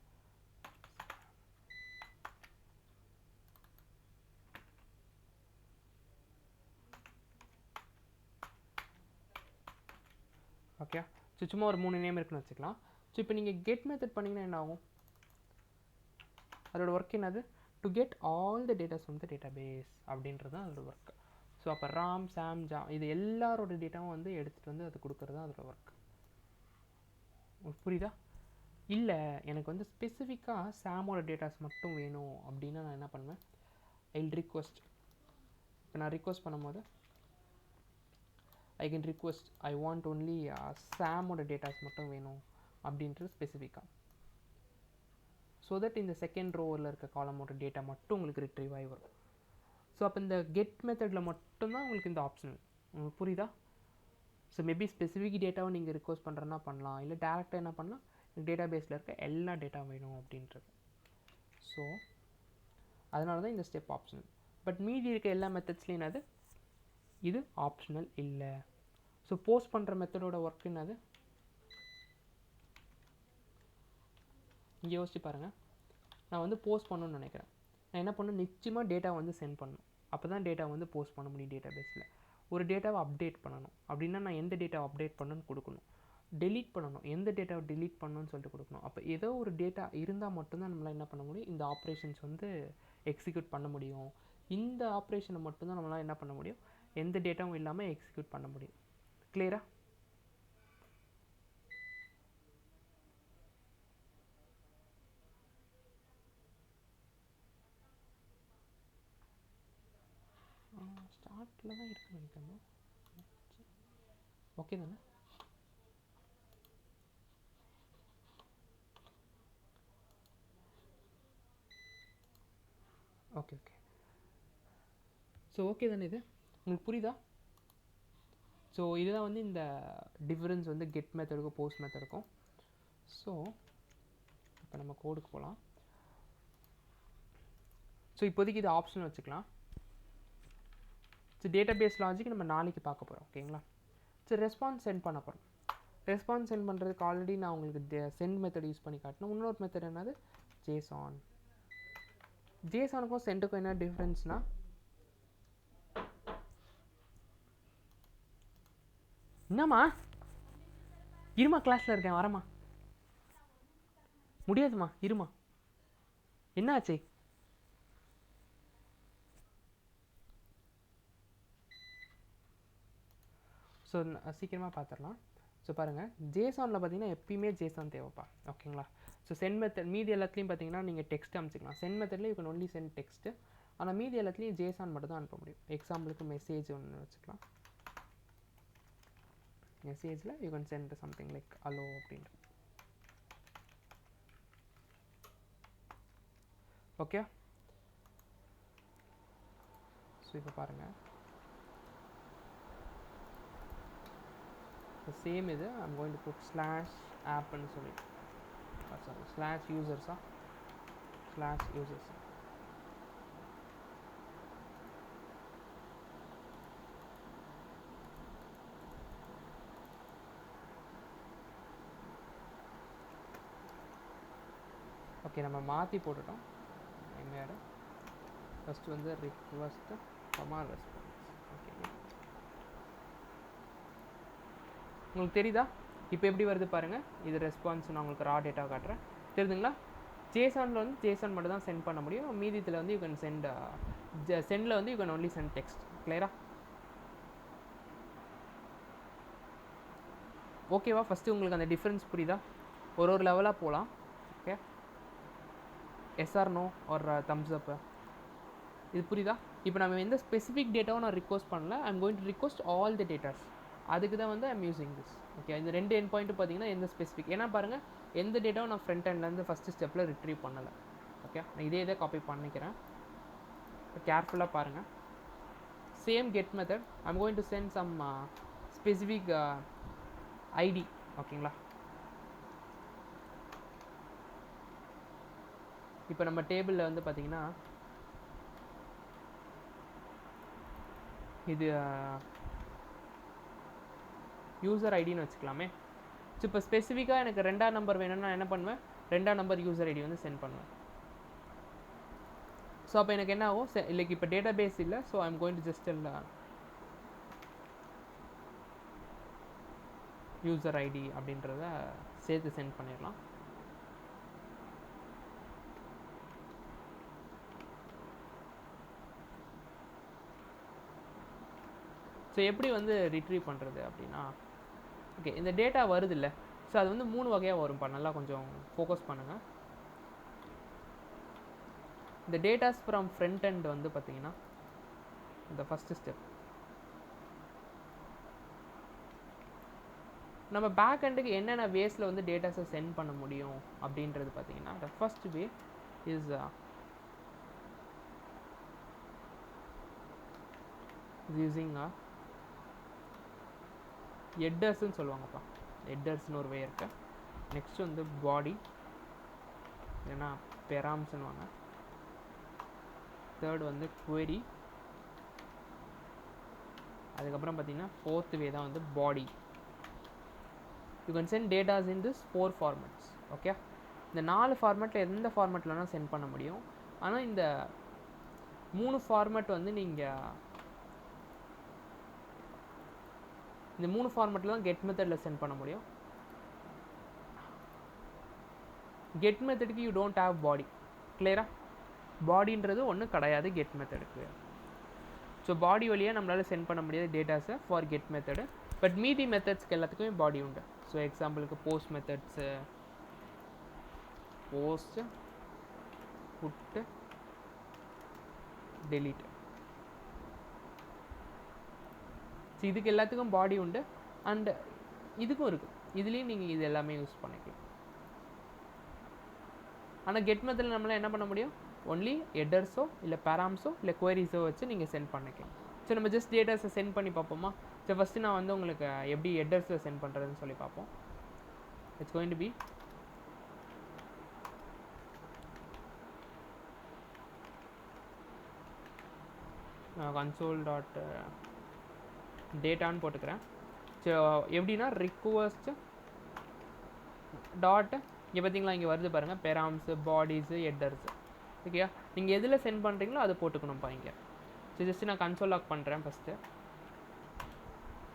[SPEAKER 1] ஓகே, ஸோ சும்மா ஒரு 3 நேம் இருக்குன்னு வச்சுக்கலாம். ஸோ இப்போ நீங்கள் கெட் மெத்தட் பண்ணிங்கன்னா என்ன ஆகும், அதோட ஒர்க் என்னது, to get all the datas from the data base அப்படின்றது தான் அதோட ஒர்க். ஸோ அப்போ ராம், சாம், ஜா இது எல்லாரோட டேட்டாவும் வந்து எடுத்துகிட்டு வந்து அது கொடுக்குறது தான் அதோட ஒர்க். உங்களுக்கு புரியுதா? இல்லை எனக்கு வந்து ஸ்பெசிஃபிக்காக சாமோட டேட்டாஸ் மட்டும் வேணும் அப்படின்னா நான் என்ன பண்ணுவேன், ஐ ரிக்வெஸ்ட். இப்போ நான் ரிக்வெஸ்ட் பண்ணும்போது I can request I want only சாமோட டேட்டாஸ் மட்டும் வேணும் அப்படின்றது ஸ்பெசிஃபிக்காக. ஸோ தட் இந்த செகண்ட் ரோவில் இருக்க காலமோட டேட்டா மட்டும் உங்களுக்கு ரிட்ரீவ் ஆகி வரும். ஸோ அப்போ இந்த கெட் மெத்தடில் மட்டும்தான் உங்களுக்கு இந்த ஆப்ஷனல். உங்களுக்கு புரியுதா? ஸோ மேபி ஸ்பெசிஃபிக் டேட்டாவை நீங்கள் ரிக்வெஸ்ட் பண்ணுறேன்னா பண்ணலாம், இல்லை டேரெக்டாக என்ன பண்ணலாம், டேட்டா பேஸில் இருக்க எல்லா டேட்டா வேணும் அப்படின்றது. ஸோ அதனால தான் இந்த ஸ்டெப் ஆப்ஷனல். பட் மீதி இருக்க எல்லா மெத்தட்ஸ்லையும் என்னது, இது ஆப்ஷனல் இல்லை. ஸோ போஸ்ட் பண்ணுற மெத்தடோட ஒர்க் என்னது, இங்கே யோசிச்சு பாருங்கள். நான் வந்து போஸ்ட் பண்ணணும்னு நினைக்கிறேன். நான் என்ன பண்ணணும், நிச்சயமாக டேட்டா வந்து சென்ட் பண்ணணும். அப்போ தான் டேட்டா வந்து போஸ்ட் பண்ண முடியும் டேட்டா பேஸில். ஒரு டேட்டாவை அப்டேட் பண்ணணும் அப்படின்னா நான் எந்த டேட்டாவை அப்டேட் பண்ணணும்னு கொடுக்கணும். டெலீட் பண்ணணும், எந்த டேட்டாவை டெலீட் பண்ணணும்னு சொல்லிட்டு கொடுக்கணும். அப்போ ஏதோ ஒரு டேட்டா இருந்தால் மட்டும்தான் நம்மளால் என்ன பண்ண முடியும், இந்த ஆப்ரேஷன்ஸ் வந்து எக்ஸிக்யூட் பண்ண முடியும். இந்த ஆப்ரேஷனை மட்டும்தான் நம்மளால் என்ன பண்ண முடியும், எந்த டேட்டாவும் இல்லாமல் எக்ஸிக்யூட் பண்ண முடியும். கிளியரா? ஸ்டார்ட்டில் தான் இருக்குன்னு நினைக்கிறேன். ஓகே தானே? Okay okay. ஸோ ஓகே தானே, இது உங்களுக்கு புரியுதா? ஸோ இதுதான் வந்து இந்த டிஃப்ரென்ஸ் வந்து கெட் மெத்தடுக்கும் போஸ்ட் மெத்தடுக்கும். ஸோ இப்போ நம்ம கோடுக்கு போகலாம். ஸோ இப்போதைக்கு இது ஆப்ஷன் வச்சுக்கலாம். ஸோ டேட்டா பேஸ் லாஜிக் நம்ம நாளைக்கு பார்க்க போகிறோம். ஓகேங்களா? ஸோ ரெஸ்பான்ஸ் சென்ட் பண்ண போகிறோம். ரெஸ்பான்ஸ் சென்ட் பண்ணுறதுக்கு ஆல்ரெடி நான் உங்களுக்கு சென்ட் மெத்தட் யூஸ் பண்ணி காட்டினேன். இன்னொரு மெத்தட் என்னது, ஜேசான். ஜேசானுக்கும் சென்டுக்கும் என்ன டிஃப்ரென்ஸ்னா, என்னம்மா இருமா, கிளாஸில் இருக்கேன் வரமா. முடியாதுமா இருமா. என்ன ஆச்சு? ஸோ சீக்கிரமாக பார்த்துடலாம். ஸோ பாருங்கள், ஜேசானில் பார்த்தீங்கன்னா எப்பயுமே ஜேசான் தேவைப்பா, ஓகேங்களா. ஸோ சென்ட் மெத்தட் மீதி எல்லாத்துலேயும் பார்த்தீங்கன்னா நீங்கள் டெக்ஸ்ட் அமைச்சிக்கலாம். சென்ட் மெத்தட்லேயும் you can only send text. ஆனால் மீதி எல்லாத்துலேயும் ஜேசான் மட்டும் தான் அனுப்ப முடியும். எக்ஸாம்பிளுக்கு மெசேஜ் ஒன்று வச்சுக்கலாம். மெசேஜில் you can send something like hello அப்படின்ட்டு. ஓகே. ஸோ இப்போ பாருங்கள், சேம் இது I'm going to put slash ஆப்னு சொல்லி, சாரி ஸ்லாஷ் யூசர்ஸா, ஸ்லாஷ் யூசர்ஸ். ஓகே, நம்ம மாற்றி போட்டுட்டோம். எங்கேயாரு ஃபஸ்ட்டு வந்து ரிக்வஸ்ட்டு கமா ரெஸ்பான்ஸ். ஓகே, உங்களுக்கு தெரியுதா இப்போ எப்படி வருது பாருங்கள். இது ரெஸ்பான்ஸ். நான் உங்களுக்கு ரா டேட்டா காட்டுறேன், தெரியுதுங்களா. ஜேசானில் வந்து ஜேசான் மட்டும் தான் சென்ட் பண்ண முடியும். மீதியத்தில் வந்து யூ கேன் சென்ட் சென்டில் வந்து you can only send text. கிளியரா? ஓகேவா? ஃபஸ்ட்டு உங்களுக்கு அந்த டிஃப்ரென்ஸ் புரியுதா? ஒரு லெவலாக போகலாம். ஓகே, எஸ்ஆர் நோ ஒரு தம்ஸ் அப்பு, இது புரியுதா? இப்போ நம்ம எந்த ஸ்பெசிஃபிக் டேட்டாவும் நான் ரிக்வஸ்ட் பண்ணல. I'm going to request all the datas. அதுக்கு தான் வந்து ஐம் யூஸிங் திஸ். ஓகே, இந்த ரெண்டு எண்ட் பாயிண்ட்டு பார்த்தீங்கன்னா எந்த ஸ்பெசிஃபிக், ஏன்னா பாருங்கள் எந்த டேட்டாவும் நான் ஃப்ரண்ட் ஹேண்ட்லேருந்து ஃபஸ்ட்டு ஸ்டெப்பில் ரிட்ரீவ் பண்ணலை. ஓகே, நான் இதே காப்பி பண்ணிக்கிறேன். கேர்ஃபுல்லாக பாருங்கள். Same get method I'm going to send some specific ID. ஓகேங்களா. இப்போ நம்ம டேபிளில் வந்து பார்த்தீங்கன்னா இது யூசர் ஐடின்னு வச்சுக்கலாமே. ஸோ இப்போ ஸ்பெசிஃபிக்காக எனக்கு 2ஆம் நம்பர் வேணும்னா என்ன பண்ணுவேன், 2ஆம் நம்பர் யூசர் ஐடி வந்து சென்ட் பண்ணுவேன். ஸோ அப்போ எனக்கு என்ன ஆகும், லைக் இப்போ டேட்டா பேஸ் இல்லை. So I'm going to just user ID அப்படின்றத சேர்த்து சென்ட் பண்ணிடலாம். ஸோ எப்படி வந்து ரிட்ரீவ் பண்ணுறது அப்படின்னா, ஓகே இந்த டேட்டா வருது இல்லை. ஸோ அது வந்து 3 வகையாக வரும்ப்பா, நல்லா கொஞ்சம் ஃபோக்கஸ் பண்ணுங்கள். இந்த டேட்டாஸ் ஃப்ரம் ஃப்ரண்ட் எண்ட் வந்து பார்த்தீங்கன்னா இந்த ஃபஸ்ட்டு ஸ்டெப். நம்ம பேக் எண்டுக்கு என்னென்ன வேஸில் வந்து டேட்டாஸை சென்ட் பண்ண முடியும் அப்படின்றது பார்த்தீங்கன்னா, the first way is using ஹெட்டர்ஸ்ன்னு சொல்லுவாங்கப்பா. ஹெட்டர்ஸ்னு ஒரு வே இருக்கு. நெக்ஸ்ட் வந்து பாடி, இல்லைன்னா பெராம்ஸ்ன்னு வாங்க. தேர்ட் வந்து query. அதுக்கப்புறம் பார்த்தீங்கன்னா ஃபோர்த் வே தான் வந்து body. You can send datas in this 4 formats. Okay, இந்த 4 ஃபார்மேட்டில் எந்த ஃபார்மேட்டில் வேணால் சென்ட் பண்ண முடியும். ஆனால் இந்த 3 ஃபார்மேட் வந்து நீங்கள் இந்த 3 ஃபார்மேட்டில் தான் கெட் மெத்தடில் சென்ட் பண்ண முடியும். கெட் மெத்தடுக்கு யூ டோன்ட் ஹேவ் பாடி. கிளியரா? பாடின்றது ஒன்றும் கிடையாது கெட் மெத்தடுக்கு. ஸோ பாடி வழியாக நம்மளால் சென்ட் பண்ண முடியாது டேட்டாஸை ஃபார் கெட் மெத்தடு. பட் மீதி மெத்தட்ஸ்க்கு எல்லாத்துக்குமே பாடி உண்டு. ஸோ எக்ஸாம்பிளுக்கு போஸ்ட் மெத்தட்ஸு, போஸ்ட், புட்டு, டெலீட். ஸோ இதுக்கு எல்லாத்துக்கும் பாடி உண்டு. அண்ட் இதுக்கும் இருக்குது. இதுலேயும் நீங்கள் இது எல்லாமே யூஸ் பண்ணிக்கலாம். ஆனால் கெட் மெத்தடில் நம்மளால் என்ன பண்ண முடியும், ஒன்லி ஹெட்டர்ஸோ இல்லை பேராம்ஸோ இல்லை குவரிஸோ வச்சு நீங்கள் சென்ட் பண்ணிக்கலாம். ஸோ நம்ம ஜஸ்ட் டேட்டாஸை சென்ட் பண்ணி பார்ப்போமா. ஸோ ஃபஸ்ட்டு நான் வந்து உங்களுக்கு எப்படி ஹெட்டர்ஸில் சென்ட் பண்ணுறதுன்னு சொல்லி பார்ப்போம். It's going to be console dot டேட்டான்னு போட்டுக்கிறேன். ஸோ எப்படின்னா ரிக்வஸ்ட் டாட் இங்கே பார்த்தீங்களா, இங்கே வருது பாருங்கள், பெராம்ஸு, பாடிஸு, ஹெட்டர்ஸு. ஓகேயா, நீங்கள் எதில் சென்ட் பண்ணுறீங்களோ அதை போட்டுக்கணும்ப்பா இங்கே. ஸோ ஜஸ்ட் நான் கன்சோல் லாக் பண்ணுறேன் first.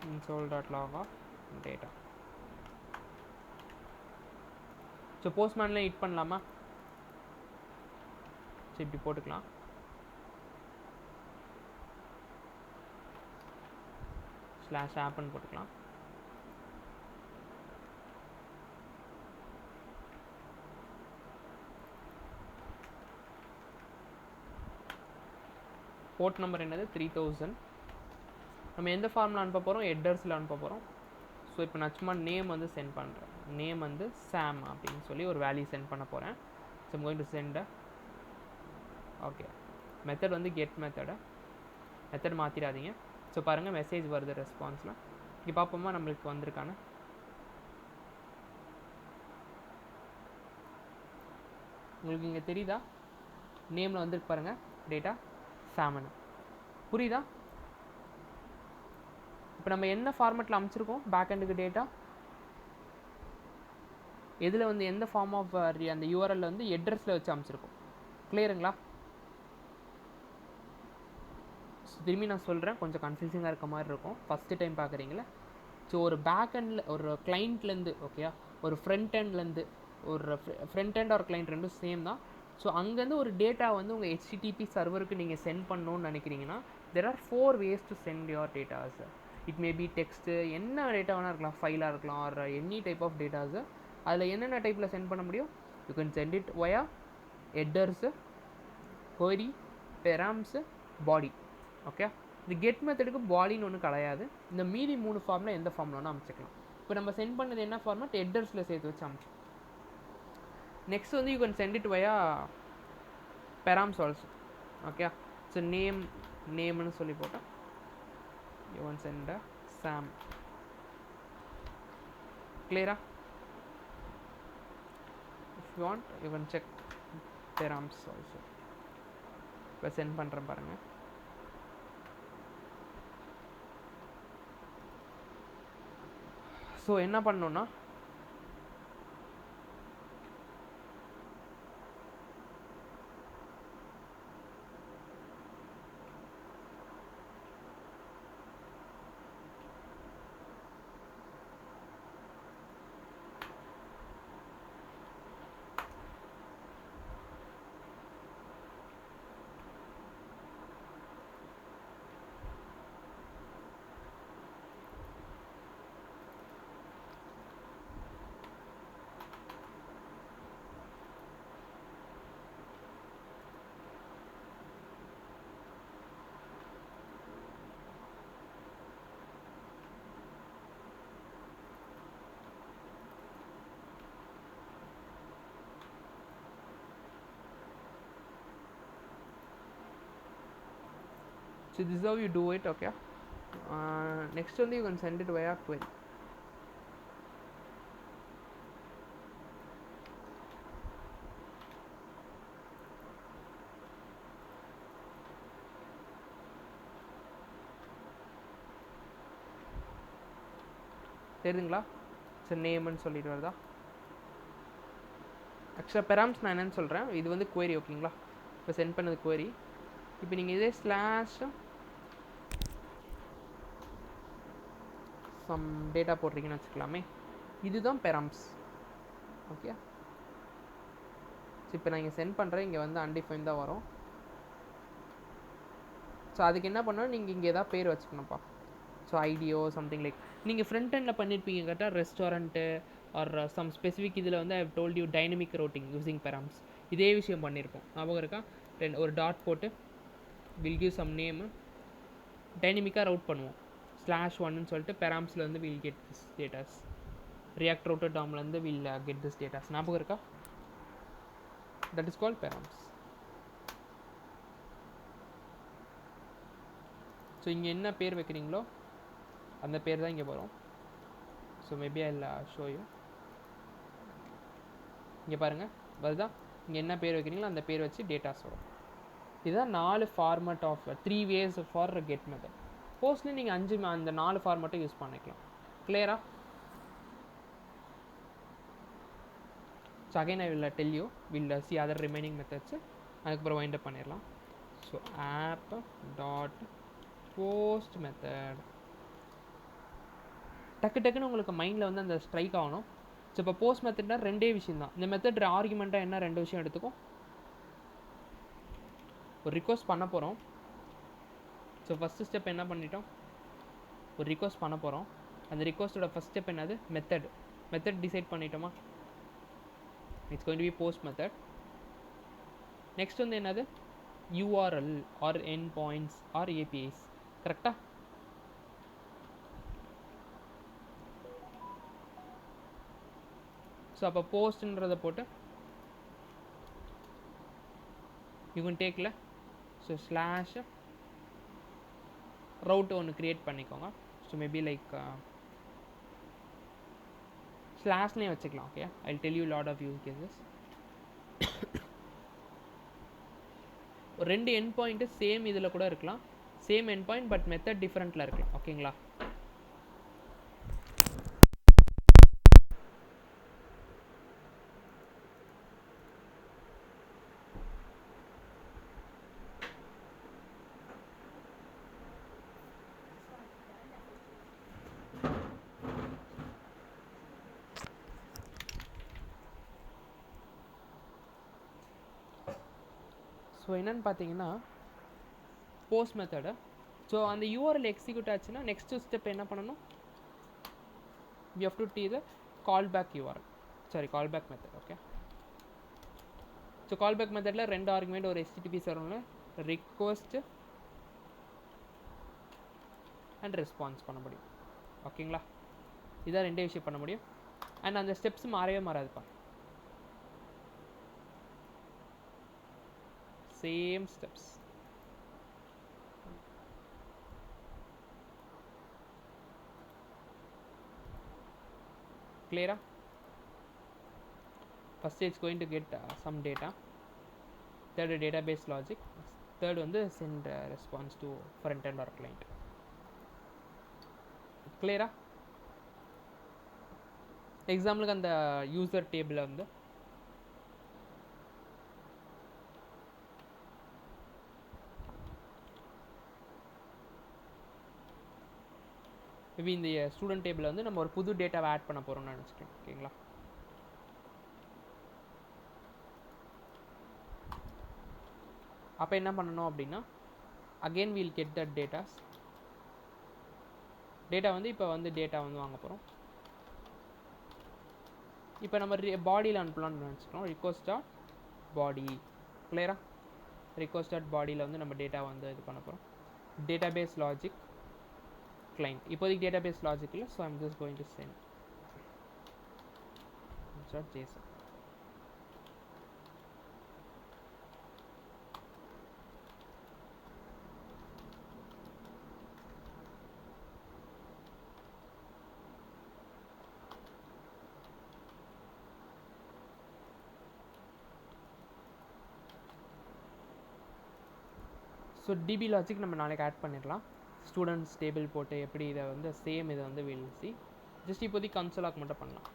[SPEAKER 1] console.log of data. So போஸ்ட்மேனில் ஹிட் பண்ணலாமா? ஸோ இப்படி போட்டுக்கலாம். /appன்னு போட்டுக்கலாம். போர்ட் நம்பர் என்னது? 3000. நம்ம எந்த ஃபார்மில் அனுப்ப போகிறோம்? ஹெட்டர்ஸில் அனுப்ப போகிறோம். ஸோ இப்போ நான் சும்மா நேம் வந்து சென்ட் பண்ணுறேன். நேம் வந்து சாம் அப்படின்னு சொல்லி ஒரு வேல்யூ சென்ட் பண்ண போகிறேன். So I'm going to send. Okay, method வந்து கெட் மெத்தடு. மெத்தட் மாற்றிடாதீங்க. ஸோ பாருங்கள், மெசேஜ் வருது ரெஸ்பான்ஸில். இங்கே பார்ப்போமா நம்மளுக்கு வந்திருக்கான. உங்களுக்கு இங்கே தெரியுதா? நேமில் வந்துருக்கு பாருங்கள், டேட்டா சாமன். புரியுதா? இப்போ நம்ம என்ன ஃபார்மேட்டில் அமைச்சிருக்கோம் பேக்எண்டுக்கு டேட்டா? எதில் வந்து எந்த ஃபார்ம் ஆஃப் அந்த யூஆர்எல் வந்து அட்ரஸில் வச்சு அமைச்சிருக்கோம். கிளியருங்களா? திரும்பி நான் சொல்கிறேன், கொஞ்சம் கன்ஃபியூசிங்காக இருக்க மாதிரி இருக்கும் ஃபஸ்ட்டு டைம் பார்க்குறீங்களே. ஸோ ஒரு பேக்எண்டில் ஒரு கிளைண்ட்லேருந்து, ஓகேயா, ஒரு ஃப்ரண்ட் எண்ட்லேருந்து, ஒரு ஃப்ரண்ட் எண்ட் ஒரு கிளைண்ட் ரெண்டும் சேம் தான். ஸோ அங்கேருந்து ஒரு டேட்டா வந்து உங்கள் ஹெச்டிடிபி சர்வருக்கு நீங்கள் சென்ட் பண்ணணும்னு நினைக்கிறீங்கன்னா, there are 4 ways to send your datas. It may be text, என்ன டேட்டா வேணால் இருக்கலாம், ஃபைலாக இருக்கலாம், or any type of datas. அதில் என்னென்ன டைப்பில் சென்ட் பண்ண முடியும்? You can send it via headers, query, params, body. Okay, இந்த கெட் மெத்தடுக்கு பாடின்னு ஒன்றும் கிடையாது. இந்த மீதி 3 ஃபார்மில் எந்த ஃபார்மில் வேணால் அமைச்சிக்கலாம். இப்போ நம்ம சென்ட் பண்ணது என்ன ஃபார்மேட்? ஹெட்டர்ஸில் சேர்த்து வச்சு அமைச்சோம். நெக்ஸ்ட் வந்து you can send it via params also. Okay, so நேம்னு சொல்லி போட்டேன். You can send some. கிளியரா? If you want you can check params also. இப்போ சென்ட் பண்ணுறேன் பாருங்கள். ஸோ என்ன பண்ணணுன்னா, so this is how you do it. Okay, next only you can send it via query. தெரியுதுங்களா? ஸோ நேம்னு சொல்லிட்டு வருதா? ஆக்சுவலாக பெராம்ஸ் நான் என்னன்னு சொல்கிறேன், இது வந்து query. ஓகேங்களா? இப்போ சென்ட் பண்ணது query. இப்போ நீங்கள் இதே ஸ்லாஷ் சம் டேட்டா போடுறீங்கன்னு வச்சுக்கலாமே, இதுதான் பெராம்ஸ். ஓகே, ஸோ இப்போ நான் இங்கே சென்ட் பண்ணுறேன், இங்கே வந்து அன்டிஃபைன் தான் வரும். ஸோ அதுக்கு என்ன பண்ணணும், நீங்கள் இங்கே ஏதாவது பேர் வச்சுக்கணும்ப்பா. ஸோ ஐடியோ சம்திங் லைக் நீங்கள் ஃப்ரண்ட் எண்டில் பண்ணியிருப்பீங்க கரெக்டாக, ரெஸ்டாரண்ட்டு ஆர் சம் ஸ்பெசிஃபிக். இதில் வந்து I have told you dynamic routing using params. இதே விஷயம் பண்ணியிருப்போம், ஞாபகம் இருக்கா? ஒரு டாட் போட்டு வில் கிவ் சம் நேமு, டைனமிக்காக ரவுட் பண்ணுவோம். /1ன்னு சொல்லிட்டு பெராம்ஸில் வந்து will get this datas. React router டாம்லேருந்து வில் கெட் திஸ் டேட்டாஸ். ஞாபகம் இருக்கா? That is called params. So இங்கே என்ன பேர் வைக்கிறீங்களோ அந்த பேர் தான் இங்கே வரும். So maybe I will show you. இங்கே பாருங்கள் வருதா? இங்கே என்ன பேர் வைக்கிறீங்களோ அந்த பேர் வச்சு டேட்டாஸ் வரும். இதுதான் 4 format of 3 ways for get method. போஸ்ட்லேயும் நீங்கள் 5 அந்த 4 ஃபார்மேட்டை யூஸ் பண்ணிக்கலாம். கிளியரா? So again I will tell you will see other remaining methods, அதுக்கப்புறம் வைண்ட் அப் பண்ணிடலாம். So app dot post method. டக்குன்னு உங்களுக்கு மைண்டில் வந்து அந்த ஸ்ட்ரைக் ஆகணும். ஸோ இப்போ போஸ்ட் மெத்தட்னா ரெண்டே விஷயம் தான். இந்த மெத்தட் ஆர்குமெண்ட்டாக என்ன ரெண்டு விஷயம் எடுத்துக்கும். ஒரு ரிக்வஸ்ட் பண்ண போகிறோம். ஸோ ஃபஸ்ட்டு ஸ்டெப் என்ன பண்ணிட்டோம், ஒரு ரிக்வஸ்ட் பண்ண போகிறோம். அந்த ரிக்வஸ்ட்டோட ஃபஸ்ட் ஸ்டெப் என்னது, மெத்தட் டிசைட் பண்ணிட்டோமா. It's going to be post method. Next வந்து என்னது, URL or endpoints or APIs. கரெக்டாக? ஸோ அப்போ போஸ்ட்ன்றதை போட்டு யூ கேன் டேக்கில் ஸோ ஸ்லாஷ் ரவுட் ஒன்று க்ரியேட் பண்ணிக்கோங்க. ஸோ மேபி லைக் ஸ்லாஷ்லேயே வச்சுக்கலாம். Okay, I will tell you lot of use cases. ஒரு ரெண்டு எண்ட் பாயிண்ட்டு சேம் இதில் கூட இருக்கலாம், same endpoint but method டிஃப்ரெண்ட்டில் இருக்கலாம். ஓகேங்களா? ஸோ என்னென்னு பார்த்தீங்கன்னா போஸ்ட் மெத்தடு. ஸோ அந்த URL எக்ஸிக்யூட் ஆச்சுன்னா நெக்ஸ்ட்டு ஸ்டெப் என்ன பண்ணணும், we have to D the callback URL, sorry callback method. Okay, so callback மெத்தடில் ரெண்டு ஆர்குமெண்ட் ஒரு HTTP சர்வரில் ரிக்வஸ்ட் அண்ட் ரெஸ்பான்ஸ் பண்ண முடியும். ஓகேங்களா? இதான் ரெண்டே விஷயம் பண்ண முடியும். அண்ட் அந்த ஸ்டெப்ஸ் மாறவே மாறாதுப்பா, same steps. clear? First it's going to get some data, third database logic, third வந்து send response to front end or client. clear? எக்ஸாம்பிளுக்கு அந்த யூசர் டேபிள் வந்து மேபி இந்த ஸ்டூடெண்ட் டேபிள் வந்து நம்ம ஒரு புது டேட்டாவை ஆட் பண்ண போகிறோம்னு நினச்சிட்டேன். ஓகேங்களா? அப்போ என்ன பண்ணணும் அப்படின்னா again we'll get that data வந்து இப்போ வந்து டேட்டா வந்து வாங்க போகிறோம். இப்போ நம்ம பாடியில் அனுப்பலாம்னு நினச்சிக்கிறோம். ரிக்வஸ்ட் டாட் பாடி. கிளியரா? ரிக்வஸ்ட் டாட் பாடியில் வந்து நம்ம டேட்டா வந்து இது பண்ண போகிறோம். Database logic client. இப்போதைக்கு database logic இல்லை, so I'm just going to send .json. So DB logic நம்ம நாளைக்கு ஆட் பண்ணிடலாம். ஸ்டூடெண்ட்ஸ் டேபிள் போட்டு எப்படி இதை வந்து சேம் இதை வந்து வில் சி. ஜஸ்ட் இப்போதைக்கு கன்சோலாக் மட்டும் பண்ணலாம்.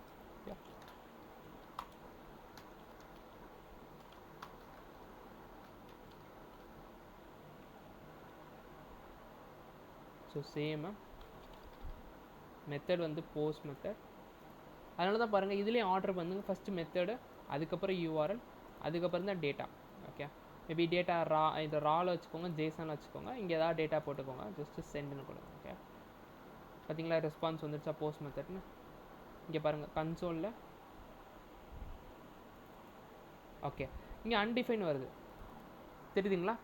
[SPEAKER 1] ஸோ சேம் மெத்தட் வந்து போஸ்ட் மெத்தட். அதனால தான் பாருங்கள் இதுலேயும் ஆர்டர் பண்ணுங்க. ஃபஸ்ட்டு மெத்தடு, அதுக்கப்புறம் URL, அதுக்கப்புறம் தான் டேட்டா. ஓகே, மேபி டேட்டா இது ராவில் வச்சுக்கோங்க, ஜேசனில் வச்சுக்கோங்க. இங்கே ஏதாவது டேட்டா போட்டுக்கோங்க, ஜஸ்ட்டு சென்டுன்னு கொடுங்க. ஓகே, பார்த்தீங்களா ரெஸ்பான்ஸ் வந்துடுச்சா போஸ்ட் மெத்தட்னு. இங்கே பாருங்கள் கன்சோலில். ஓகே, இங்கே அன்டிஃபைன் வருது, தெரியுதுங்களா?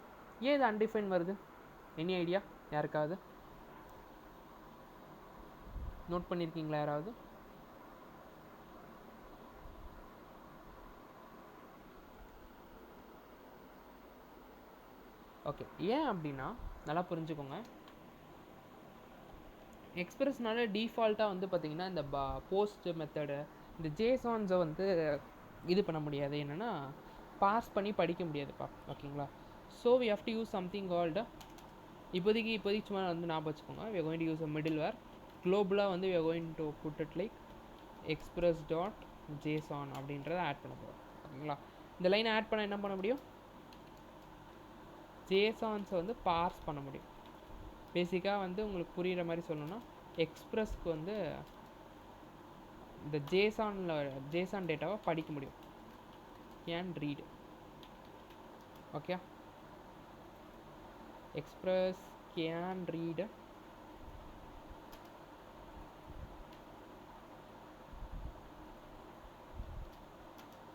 [SPEAKER 1] ஏன் இது அன்டிஃபைன் வருது? எனி ஐடியா யாருக்காவது? நோட் பண்ணியிருக்கீங்களா யாராவது? ஓகே, ஏன் அப்படின்னா நல்லா புரிஞ்சுக்கோங்க. எக்ஸ்பிரஸ்னால டிஃபால்ட்டாக வந்து பார்த்திங்கன்னா இந்த போஸ்ட் மெத்தடு, இந்த ஜேசான்ஸை வந்து இது பண்ண முடியாது, என்னென்னா பாஸ் பண்ணி படிக்க முடியாதுப்பா. ஓகேங்களா? So we have to use something called, இப்போதைக்கு சும்மா வந்து ஞாபகம் வச்சுக்கோங்க. We are going to use a middleware. குளோபலாக வந்து we are going to put it like express dot JSON அப்படின்றத ஆட் பண்ண போகிறோம். ஓகேங்களா? இந்த லைனை ஆட் பண்ண என்ன பண்ண முடியும்? ஜேசான்ஸை வந்து பார்ஸ் பண்ண முடியும். பேசிக்காக வந்து உங்களுக்கு புரிகிற மாதிரி சொல்லணும்னா எக்ஸ்பிரஸ்க்கு வந்து இந்த ஜேசான் டேட்டாவை படிக்க முடியும். Can read. Okay, express can read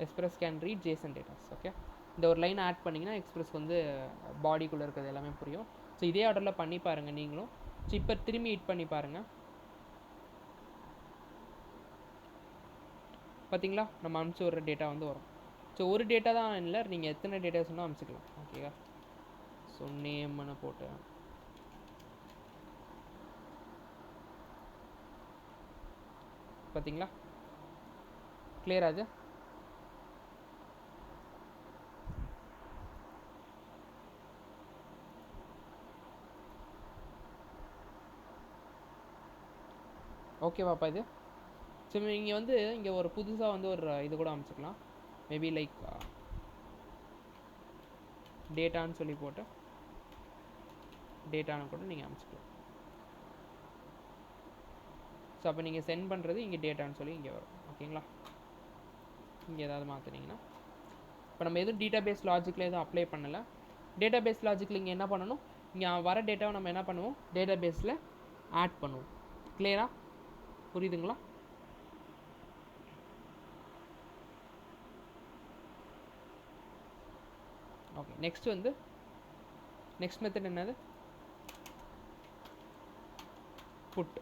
[SPEAKER 1] express can read Jason datas. Okay, இந்த ஒரு லைன் ஆட் பண்ணிங்கன்னா எக்ஸ்பிரஸ்க்கு வந்து பாடிக்குள்ளே இருக்கிறது எல்லாமே புரியும். ஸோ இதே ஆர்டரில் பண்ணி பாருங்கள் நீங்களும். ஸோ இப்போ திரும்பி ஹிட் பண்ணி பாருங்கள். பார்த்தீங்களா, நம்ம அனுப்பிச்சி ஒரு டேட்டா வந்து வரும். ஸோ ஒரு டேட்டா தான் இல்லை, நீங்கள் எத்தனை டேட்டா சொன்னால் அனுப்பிச்சிக்கலாம். ஓகேவா? ஸோ நேம்னு போட்டு பார்த்தீங்களா கிளியர் ஆகுது. ஓகேவாப்பா இது? சரி, நீங்கள் வந்து இங்கே ஒரு புதுசாக வந்து ஒரு இது கூட அமைச்சிக்கலாம். மேபி லைக் டேட்டான்னு சொல்லி போட்டு டேட்டான்னு கூட நீங்கள் அமைச்சிக்கலாம். ஸோ அப்போ நீங்கள் சென்ட் பண்ணுறது இங்கே டேட்டான்னு சொல்லி இங்கே வரும். ஓகேங்களா? இங்கே ஏதாவது மாற்றினீங்கன்னா இப்போ நம்ம எதுவும் டேட்டாபேஸ் லாஜிக்கில் எதுவும் அப்ளை பண்ணலை. டேட்டாபேஸ் லாஜிக்கில் இங்கே என்ன பண்ணணும், இங்கே வர டேட்டாவை நம்ம என்ன பண்ணுவோம், டேட்டாபேஸில் ஆட் பண்ணுவோம். கிளியரா? புரியுதுங்களா? ஓகே, நெக்ஸ்ட் வந்து நெக்ஸ்ட் மெத்தட் என்னது, புட்.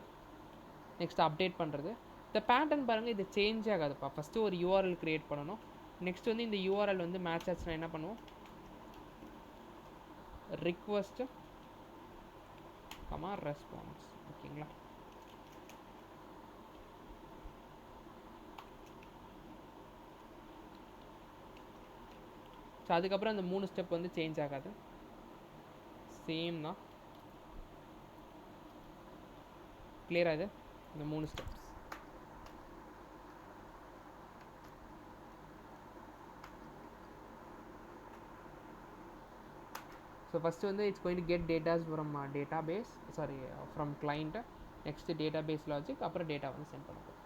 [SPEAKER 1] நெக்ஸ்ட் அப்டேட் பண்ணுறது. இந்த பேட்டர்ன் பாருங்கள், இது சேஞ்ச் ஆகாதுப்பா. ஃபஸ்ட்டு ஒரு யூஆர்எல் க்ரியேட் பண்ணணும். நெக்ஸ்ட் வந்து இந்த யூஆர்எல் வந்து மேட்ச் ஆச்சுன்னா என்ன பண்ணுவோம், ரிக்வெஸ்ட் கமா ரெஸ்பான்ஸ். ஓகேங்களா? ஸோ அதுக்கப்புறம் அந்த 3 ஸ்டெப் வந்து சேஞ்ச் ஆகாது, சேம் தான். கிளியர் ஆகுது இந்த 3 ஸ்டெப்ஸ். ஸோ ஃபஸ்ட்டு வந்து it's going to get datas from database, from client. Next database logic, அப்புறம் டேட்டா வந்து சென்ட் பண்ண போகும்.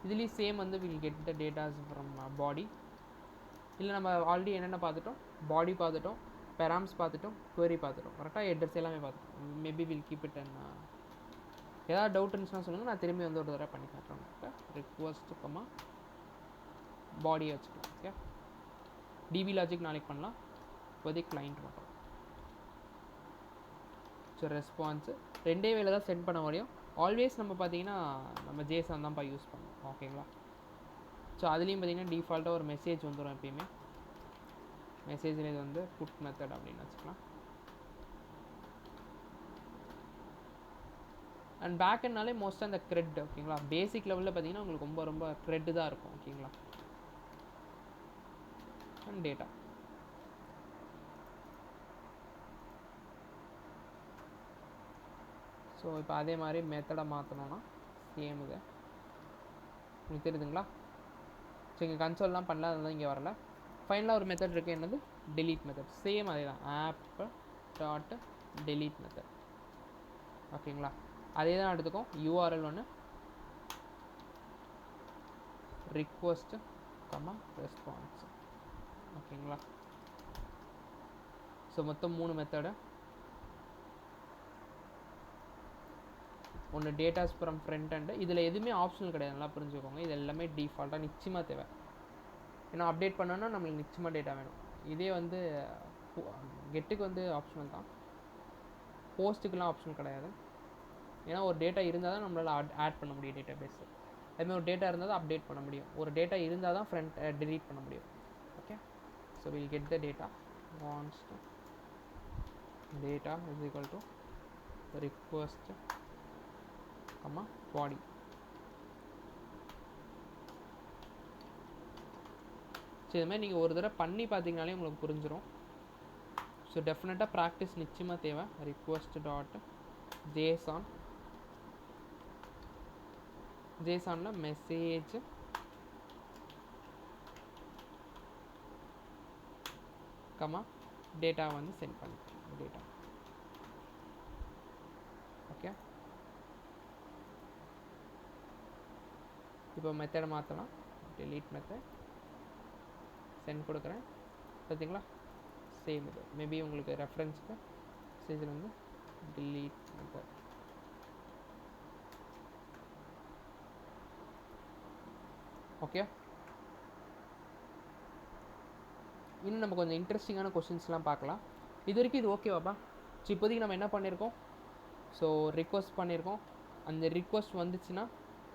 [SPEAKER 1] இதுலேயும் சேம் வந்து will get the datas from body. இல்லை நம்ம ஆல்ரெடி என்னென்ன பார்த்துட்டோம், பாடி பார்த்துட்டோம், பெராம்ஸ் பார்த்துட்டோம், query பார்த்துட்டோம். கரெக்டாக ஹெட்டர்ஸ் எல்லாமே பார்த்துட்டோம். Maybe will keep it and ஏதாவது டவுட் இருந்துச்சுன்னா சொல்லுங்கள், நான் திரும்பி வந்து ஒரு தடவை பண்ணி காட்டுறேன். ரிக்வெஸ்ட் கமா பாடியை வச்சுக்கலாம். ஓகே, டிபி லாஜிக் நாளைக்கு பண்ணலாம், இப்போதைக்கு கிளைண்ட் மட்டும். ஸோ ரெஸ்பான்ஸு ரெண்டே வேலை தான் சென்ட் பண்ண முடியும். ஆல்வேஸ் நம்ம பார்த்தீங்கன்னா நம்ம ஜேசன் தான்ப்பா யூஸ் பண்ணோம். ஓகேங்களா? ஸோ அதுலேயும் பார்த்தீங்கன்னா டிஃபால்ட்டாக ஒரு மெசேஜ் வந்துடும் எப்பயுமே. மெசேஜில் இது வந்து புட் மெத்தட் அப்படின்னு வச்சுக்கலாம். அண்ட் பேக் எண்ட்னாலே மோஸ்ட்டாக அந்த க்ரெட். ஓகேங்களா? பேசிக் லெவலில் பார்த்தீங்கன்னா உங்களுக்கு ரொம்ப ரொம்ப க்ரெட்டு தான் இருக்கும். ஓகேங்களா? And data. ஸோ இப்போ அதே மாதிரி மெத்தடை மாற்றணுன்னா சேம் இது உங்களுக்கு தெரியுதுங்களா? ஸோ இங்கே கன்சோல்லாம் பண்ணல, அதெல்லாம் இங்கே வரல. ஃபைனலாக ஒரு மெத்தட் இருக்குது, என்னது, டெலீட் மெத்தட். சேம் அதே தான், ஆப் டாட் டெலீட் மெத்தட். ஓகேங்களா? அதே தான் எடுத்துக்கும். யூஆர்எல் ஒன்று, ரிக்வெஸ்ட் கமா ரெஸ்பான்ஸ். ஓகேங்களா? ஸோ மொத்தம் 3 மெத்தடு. ஒன்று டேட்டாஸ் ஃப்ரம் ஃப்ரண்ட் அண்டு. இதில் எதுவுமே ஆப்ஷனல் கிடையாது, நல்லா புரிஞ்சுக்கோங்க. இது எல்லாமே டிஃபால்ட்டாக நிச்சயமாக தேவை. ஏன்னா அப்டேட் பண்ணோன்னா நம்மளுக்கு நிச்சயமாக டேட்டா வேணும். இதே வந்து கெட்டுக்கு வந்து ஆப்ஷனல் தான், போஸ்ட்டுக்கெலாம் ஆப்ஷனல் கிடையாது. ஏன்னா ஒரு டேட்டா இருந்தால் தான் நம்மளால் ஆட் பண்ண முடியும் டேட்டா பேஸு. அதுமாதிரி ஒரு டேட்டா இருந்தால் தான் அப்டேட் பண்ண முடியும். ஒரு டேட்டா இருந்தால் தான் ஃப்ரண்ட் டெலீட் பண்ண முடியும். Okay, so will get the data const data is equal to request comma body. So இதுமாதிரி நீங்கள் ஒரு தடவை பண்ணி பார்த்தீங்கனாலே உங்களுக்கு புரிஞ்சிடும். ஸோ டெஃபினட்டாக ப்ராக்டிஸ் நிச்சயமாக தேவை. ரிக்வெஸ்ட் டாட் ஜேசான், ஜேசானில் மெசேஜ் கமா டேட்டா வந்து சென்ட் பண்ணிக்கலாம் டேட்டா. ஓகே, இப்போ மெத்தடை மாற்றலாம். delete மெத்தட் சென்ட் கொடுக்குறேன். பார்த்தீங்களா, சேம் இது. மேபி உங்களுக்கு ரெஃபரன்ஸுக்கு மெசேஜில் வந்து delete மெத்தட். ஓகே, இன்னும் நம்ம கொஞ்சம் இன்ட்ரெஸ்டிங்கான கொஷின்ஸ்லாம் பார்க்கலாம். இது வரைக்கும் இது ஓகேவாப்பா? ஸோ இப்போதைக்கு நம்ம என்ன பண்ணியிருக்கோம், ஸோ ரிக்வஸ்ட் பண்ணியிருக்கோம். அந்த ரிக்வஸ்ட் வந்துச்சுன்னா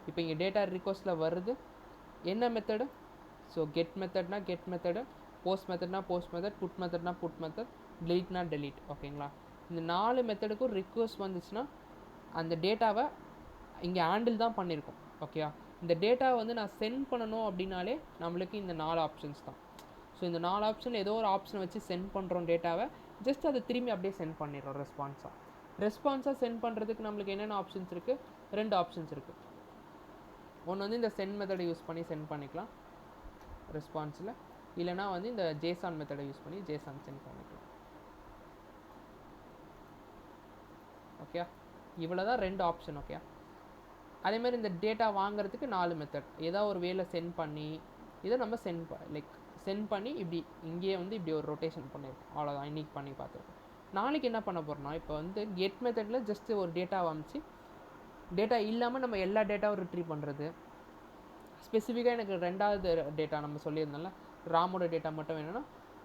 [SPEAKER 1] இப்போ இங்கே டேட்டா ரிக்வஸ்ட்டில் வருது என்ன மெத்தடு, ஸோ கெட் மெத்தட்னா கெட் மெத்தடு, போஸ்ட் மெத்தட்னா போஸ்ட் மெத்தட், புட் மெத்தட்னா புட் மெத்தட், டெலிட்னா டெலிட். ஓகேங்களா, இந்த 4 மெத்தடுக்கும் ரிக்வஸ்ட் வந்துச்சுன்னா அந்த டேட்டாவை இங்கே ஹேண்டில் தான் பண்ணியிருக்கோம். ஓகேயா, இந்த டேட்டாவை வந்து நான் சென்ட் பண்ணணும் அப்படின்னாலே நம்மளுக்கு இந்த 4 ஆப்ஷன்ஸ் தான். ஸோ இந்த 4 ஆப்ஷனில் ஏதோ ஒரு ஆப்ஷனை வச்சு சென்ட் பண்ணுறோம் டேட்டாவை. ஜஸ்ட் அதை திரும்பி அப்படியே சென்ட் பண்ணிடுறோம் ரெஸ்பான்ஸாக சென்ட் பண்ணுறதுக்கு நம்மளுக்கு என்னென்ன ஆப்ஷன்ஸ் இருக்குது, 2 ஆப்ஷன்ஸ் இருக்குது. ஒன்று வந்து இந்த சென்ட் மெத்தடை யூஸ் பண்ணி சென்ட் பண்ணிக்கலாம் ரெஸ்பான்ஸில், இல்லைனா வந்து இந்த ஜேசான் மெத்தடை யூஸ் பண்ணி ஜேசான் சென்ட் பண்ணிக்கலாம். ஓகே, இவ்வளோ தான் 2 ஆப்ஷன். ஓகே, அதேமாதிரி இந்த டேட்டா வாங்குறதுக்கு 4 மெத்தட். ஏதாவது ஒரு வேலை சென்ட் பண்ணி இதை நம்ம சென்ட் பண்ணி இப்படி இங்கேயே வந்து இப்படி ஒரு ரொட்டேஷன் பண்ணியிருக்கோம். அவ்வளோதான் இன்றைக்கி பண்ணி பார்த்துருக்கோம். நாளைக்கு என்ன பண்ண போகிறோம்னா, இப்போ வந்து கெட் மெத்தடில் ஜஸ்ட்டு ஒரு டேட்டாவை அமைச்சு டேட்டா இல்லாமல் நம்ம எல்லா டேட்டாவும் ரிட்ரீவ் பண்ணுறது. ஸ்பெசிஃபிக்காக எனக்கு 2வது டேட்டா நம்ம சொல்லியிருந்தோம்ல, ராமோட டேட்டா மட்டும் வேணும்னா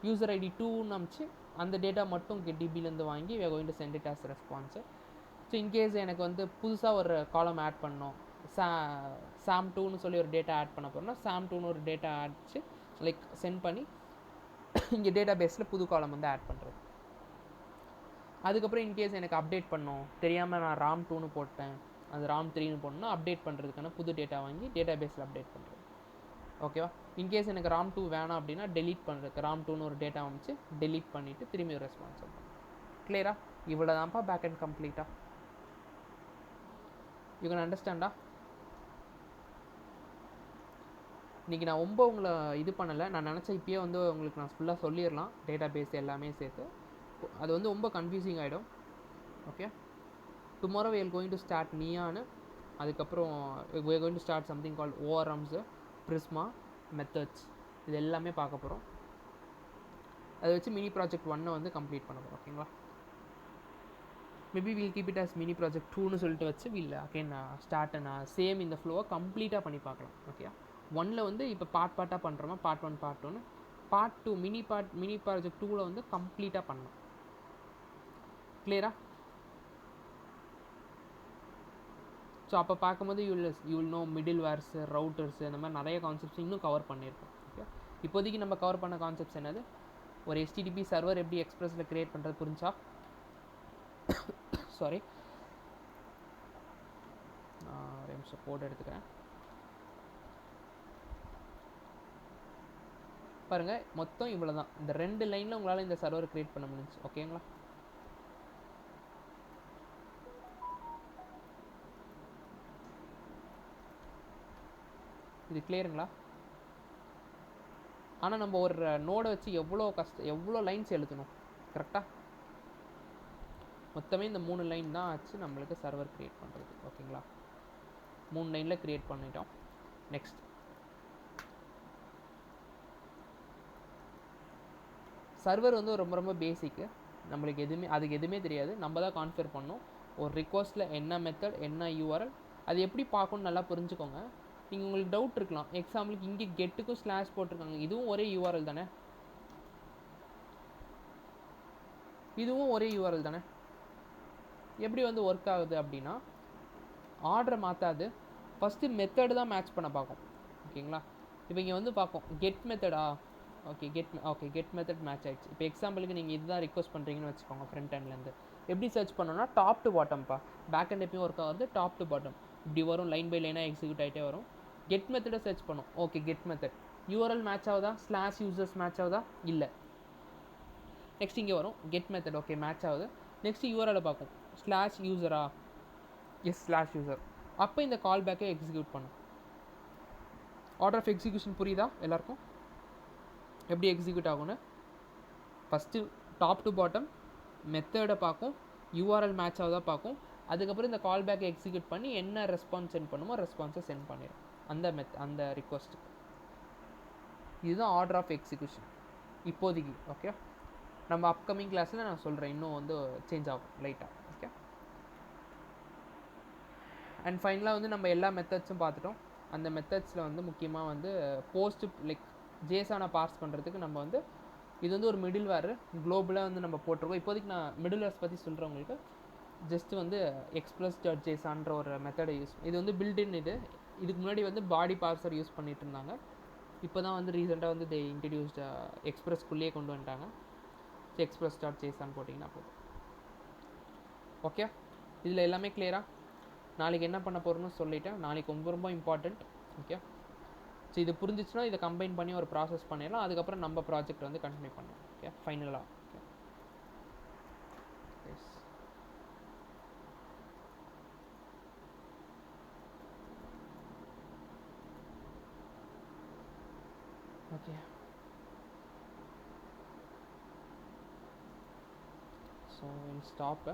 [SPEAKER 1] யூசர் ஐடி 2ன்னு அமைச்சு அந்த டேட்டா மட்டும் டிபிலேருந்து வாங்கி we are going to send it as response. So in case எனக்கு வந்து புதுசாக ஒரு காலம் ஆட் பண்ணோம், சாம் 2ன்னு சொல்லி ஒரு டேட்டா ஆட் பண்ண போகிறோம்னா சாம் 2ன்னு ஒரு டேட்டா ஆட்ச்சு சென்ட் பண்ணி இங்கே டேட்டா பேஸில் புது காலம் வந்து ஆட் பண்ணுறது. அதுக்கப்புறம் இன்கேஸ் எனக்கு அப்டேட் பண்ணோம், தெரியாமல் நான் ராம் 2ன்னு போட்டேன், அது ராம் 3ன்னு போடணும்னா அப்டேட் பண்ணுறதுக்கான புது டேட்டா வாங்கி டேட்டா பேஸில் அப்டேட் பண்ணுறது. ஓகேவா, இன்கேஸ் எனக்கு ராம் 2 வேணாம் அப்படின்னா டெலீட் பண்ணுறதுக்கு ராம் 2ன்னு ஒரு டேட்டா அமைச்சு டெலீட் பண்ணிவிட்டு திரும்பி ஒரு ரெஸ்பான்ஸ் பண்ணுறேன். கிளியரா? இவ்வளோ தான்ப்பா பேக் அண்ட் கம்ப்ளீட்டாக. யூ கேன் அண்டர்ஸ்டாண்டா? இன்றைக்கி நான் ரொம்ப உங்களை இது பண்ணலை, நான் நினச்சேன் இப்போயே வந்து உங்களுக்கு நான் ஃபுல்லாக சொல்லிடலாம் டேட்டா பேஸ் எல்லாமே சேர்த்து. அது வந்து ரொம்ப கன்ஃபியூசிங் ஆகிடும். Okay, tomorrow we are going to start நியான்னு, அதுக்கப்புறம் we are going to start something called ORMs, Prisma, methods, இது எல்லாமே பார்க்க போகிறோம். அதை வச்சு மினி ப்ராஜெக்ட் 1 வந்து கம்ப்ளீட் பண்ண போகிறோம். ஓகேங்களா, maybe will keep it as mini project 2ன்னு சொல்லிட்டு வச்சு வில் அகைன் ஸ்டார்ட் சேம் இந்த ஃப்ளோவை கம்ப்ளீட்டாக பண்ணி பார்க்கலாம். ஓகே, 1ல் வந்து இப்போ பார்ட்டாக பண்ணுறோமா, பார்ட் 1 பார்ட் 2ன்னு, பார்ட் 2 மினி ப்ராஜெக்ட் 2வில் வந்து கம்ப்ளீட்டாக பண்ணலாம். கிளியரா? ஸோ அப்போ பார்க்கும்போது you'll know middlewares, routers, அந்த மாதிரி நிறைய கான்செப்ட்ஸ் இன்னும் கவர் பண்ணியிருக்கோம். ஓகே, இப்போதைக்கு நம்ம கவர் பண்ண கான்செப்ட்ஸ் என்னது, ஒரு HTTP சர்வர் எப்படி எக்ஸ்பிரஸில் க்ரியேட் பண்ணுறது புரிஞ்சா? சாரி, நான் ஒரு நிமிஷம் கோட் எடுத்துக்கிறேன். பாருங்கள், மொத்தம் இவ்வளோ தான். இந்த 2 லைனில் உங்களால் இந்த சர்வர் க்ரியேட் பண்ண முடிஞ்சுச்சு. ஓகேங்களா, இது கிளியருங்களா? ஆனால் நம்ம ஒரு நோடை வச்சு எவ்வளோ லைன்ஸ் எழுதணும் கரெக்டாக? மொத்தமே இந்த 3 லைன் தான் ஆச்சு நம்மளுக்கு சர்வர் க்ரியேட் பண்ணுறது. ஓகேங்களா, 3 லைனில் க்ரியேட் பண்ணிட்டோம். நெக்ஸ்ட் சர்வர் வந்து ரொம்ப ரொம்ப பேசிக்கு, நம்மளுக்கு அதுக்கு எதுவுமே தெரியாது, நம்ம தான் கான்ஃபிகர் பண்ணோம். ஒரு ரிக்வஸ்ட்டில் என்ன மெத்தட், என்ன URL, அது எப்படி பார்க்கணும்னு நல்லா புரிஞ்சுக்கோங்க. நீங்கள் உங்களுக்கு டவுட் இருக்கலாம், எக்ஸாம்பிளுக்கு இங்கே கெட்டுக்கும் ஸ்லாஷ் போட்டிருக்காங்க, இதுவும் ஒரே URL தானே, இதுவும் ஒரே URL தானே, எப்படி வந்து ஒர்க் ஆகுது அப்படின்னா, ஆர்டரை மாற்றாது, ஃபஸ்ட்டு மெத்தடு தான் மேட்ச் பண்ண பார்க்கும். ஓகேங்களா, இப்போ இங்கே வந்து பார்க்கும் கெட் மெத்தடா, கெட் மெத்தட் மேட்ச் ஆகிடுச்சு. இப்போ எக்ஸாம்பிளுக்கு நீங்கள் இதுதான் ரிக்வஸ்ட் பண்ணுறீங்கன்னு வச்சுக்கோங்க, ஃப்ரண்ட் ஹேண்ட்லேருந்து எப்படி சர்ச் பண்ணோன்னா டாப் டு பாட்டம்ப்பா, பேக் ஹேண்ட் எப்பயும் ஒர்க் ஆகுது டாப் டு பாட்டம், இப்படி வரும், லைன் பை லைனாக எக்ஸிக்யூட் ஆகிட்டே வரும். கெட் மெத்தடை சர்ச் பண்ணும். Okay, get method URL match ஆகுதா, ஸ்லாஷ் யூசர்ஸ் மேட்ச் ஆகுதா, இல்லை. நெக்ஸ்ட் இங்கே வரும் கெட் மெத்தட், ஓகே மேட்ச் ஆகுது. நெக்ஸ்ட் URL பார்க்கும், ஸ்லாஷ் யூசரா, எஸ் ஸ்லாஷ் யூசர். அப்போ இந்த கால் பேக்கை எக்ஸிக்யூட் பண்ணும். ஆர்டர் ஆஃப் எக்ஸிக்யூஷன் புரியுதா எல்லாருக்கும், எப்படி எக்ஸிக்யூட் ஆகும்னு? ஃபஸ்ட்டு டாப் டு பாட்டம் மெத்தடை பார்க்கும், யூஆர்எல் மேட்ச் ஆகுதா பார்க்கும், அதுக்கப்புறம் இந்த கால் பேக்கை எக்ஸிக்யூட் பண்ணி என்ன ரெஸ்பான்ஸ் சென்ட் பண்ணுமோ ரெஸ்பான்ஸை சென்ட் பண்ணிடும் அந்த ரிக்வஸ்ட்டுக்கு. இதுதான் ஆர்டர் ஆஃப் எக்ஸிக்யூஷன் இப்போதைக்கு. ஓகே, நம்ம அப்கமிங் கிளாஸில் நான் சொல்கிறேன், இன்னும் வந்து சேஞ்ச் ஆகும் லைட்டாக. ஓகே, அண்ட் ஃபைனலாக வந்து நம்ம எல்லா மெத்தட்ஸும் பார்த்துட்டோம். அந்த மெத்தட்ஸில் வந்து முக்கியமாக வந்து போஸ்ட் லைக் ஜேசானை பார்ஸ் பண்ணுறதுக்கு நம்ம வந்து இது வந்து ஒரு மிடில் வேர் குளோபலாக வந்து நம்ம போட்டிருக்கோம். இப்போதைக்கு நான் மிடில் வேர்ஸ் பற்றி சொல்கிறேன் உங்களுக்கு. ஜஸ்ட் வந்து express.json ஒரு மெத்தடை இது வந்து பில்டின். இதுக்கு முன்னாடி வந்து பாடி பார்சர் யூஸ் பண்ணிட்டு இருந்தாங்க. இப்போ தான் வந்து ரீசெண்டாக வந்து தே இன்ட்ரடியூஸ்ட் எக்ஸ்பிரஸ்க்குள்ளேயே கொண்டு வந்துட்டாங்க. express.json போட்டிங்கன்னா போதும். ஓகே, இதில் எல்லாமே கிளியராக நாளைக்கு என்ன பண்ண போகிறோன்னு சொல்லிட்டேன். நாளைக்கு ரொம்ப ரொம்ப இம்பார்ட்டண்ட். ஓகே, ஸோ இது புரிஞ்சிச்சுன்னா இதை கம்பைன் பண்ணி ஒரு ப்ராசஸ் பண்ணிடலாம். அதுக்கப்புறம் நம்ம ப்ராஜெக்ட் வந்து கண்டினியூ பண்ணலாம். ஓகே, ஃபைனலாக. Okay, yes. Okay, so will stop.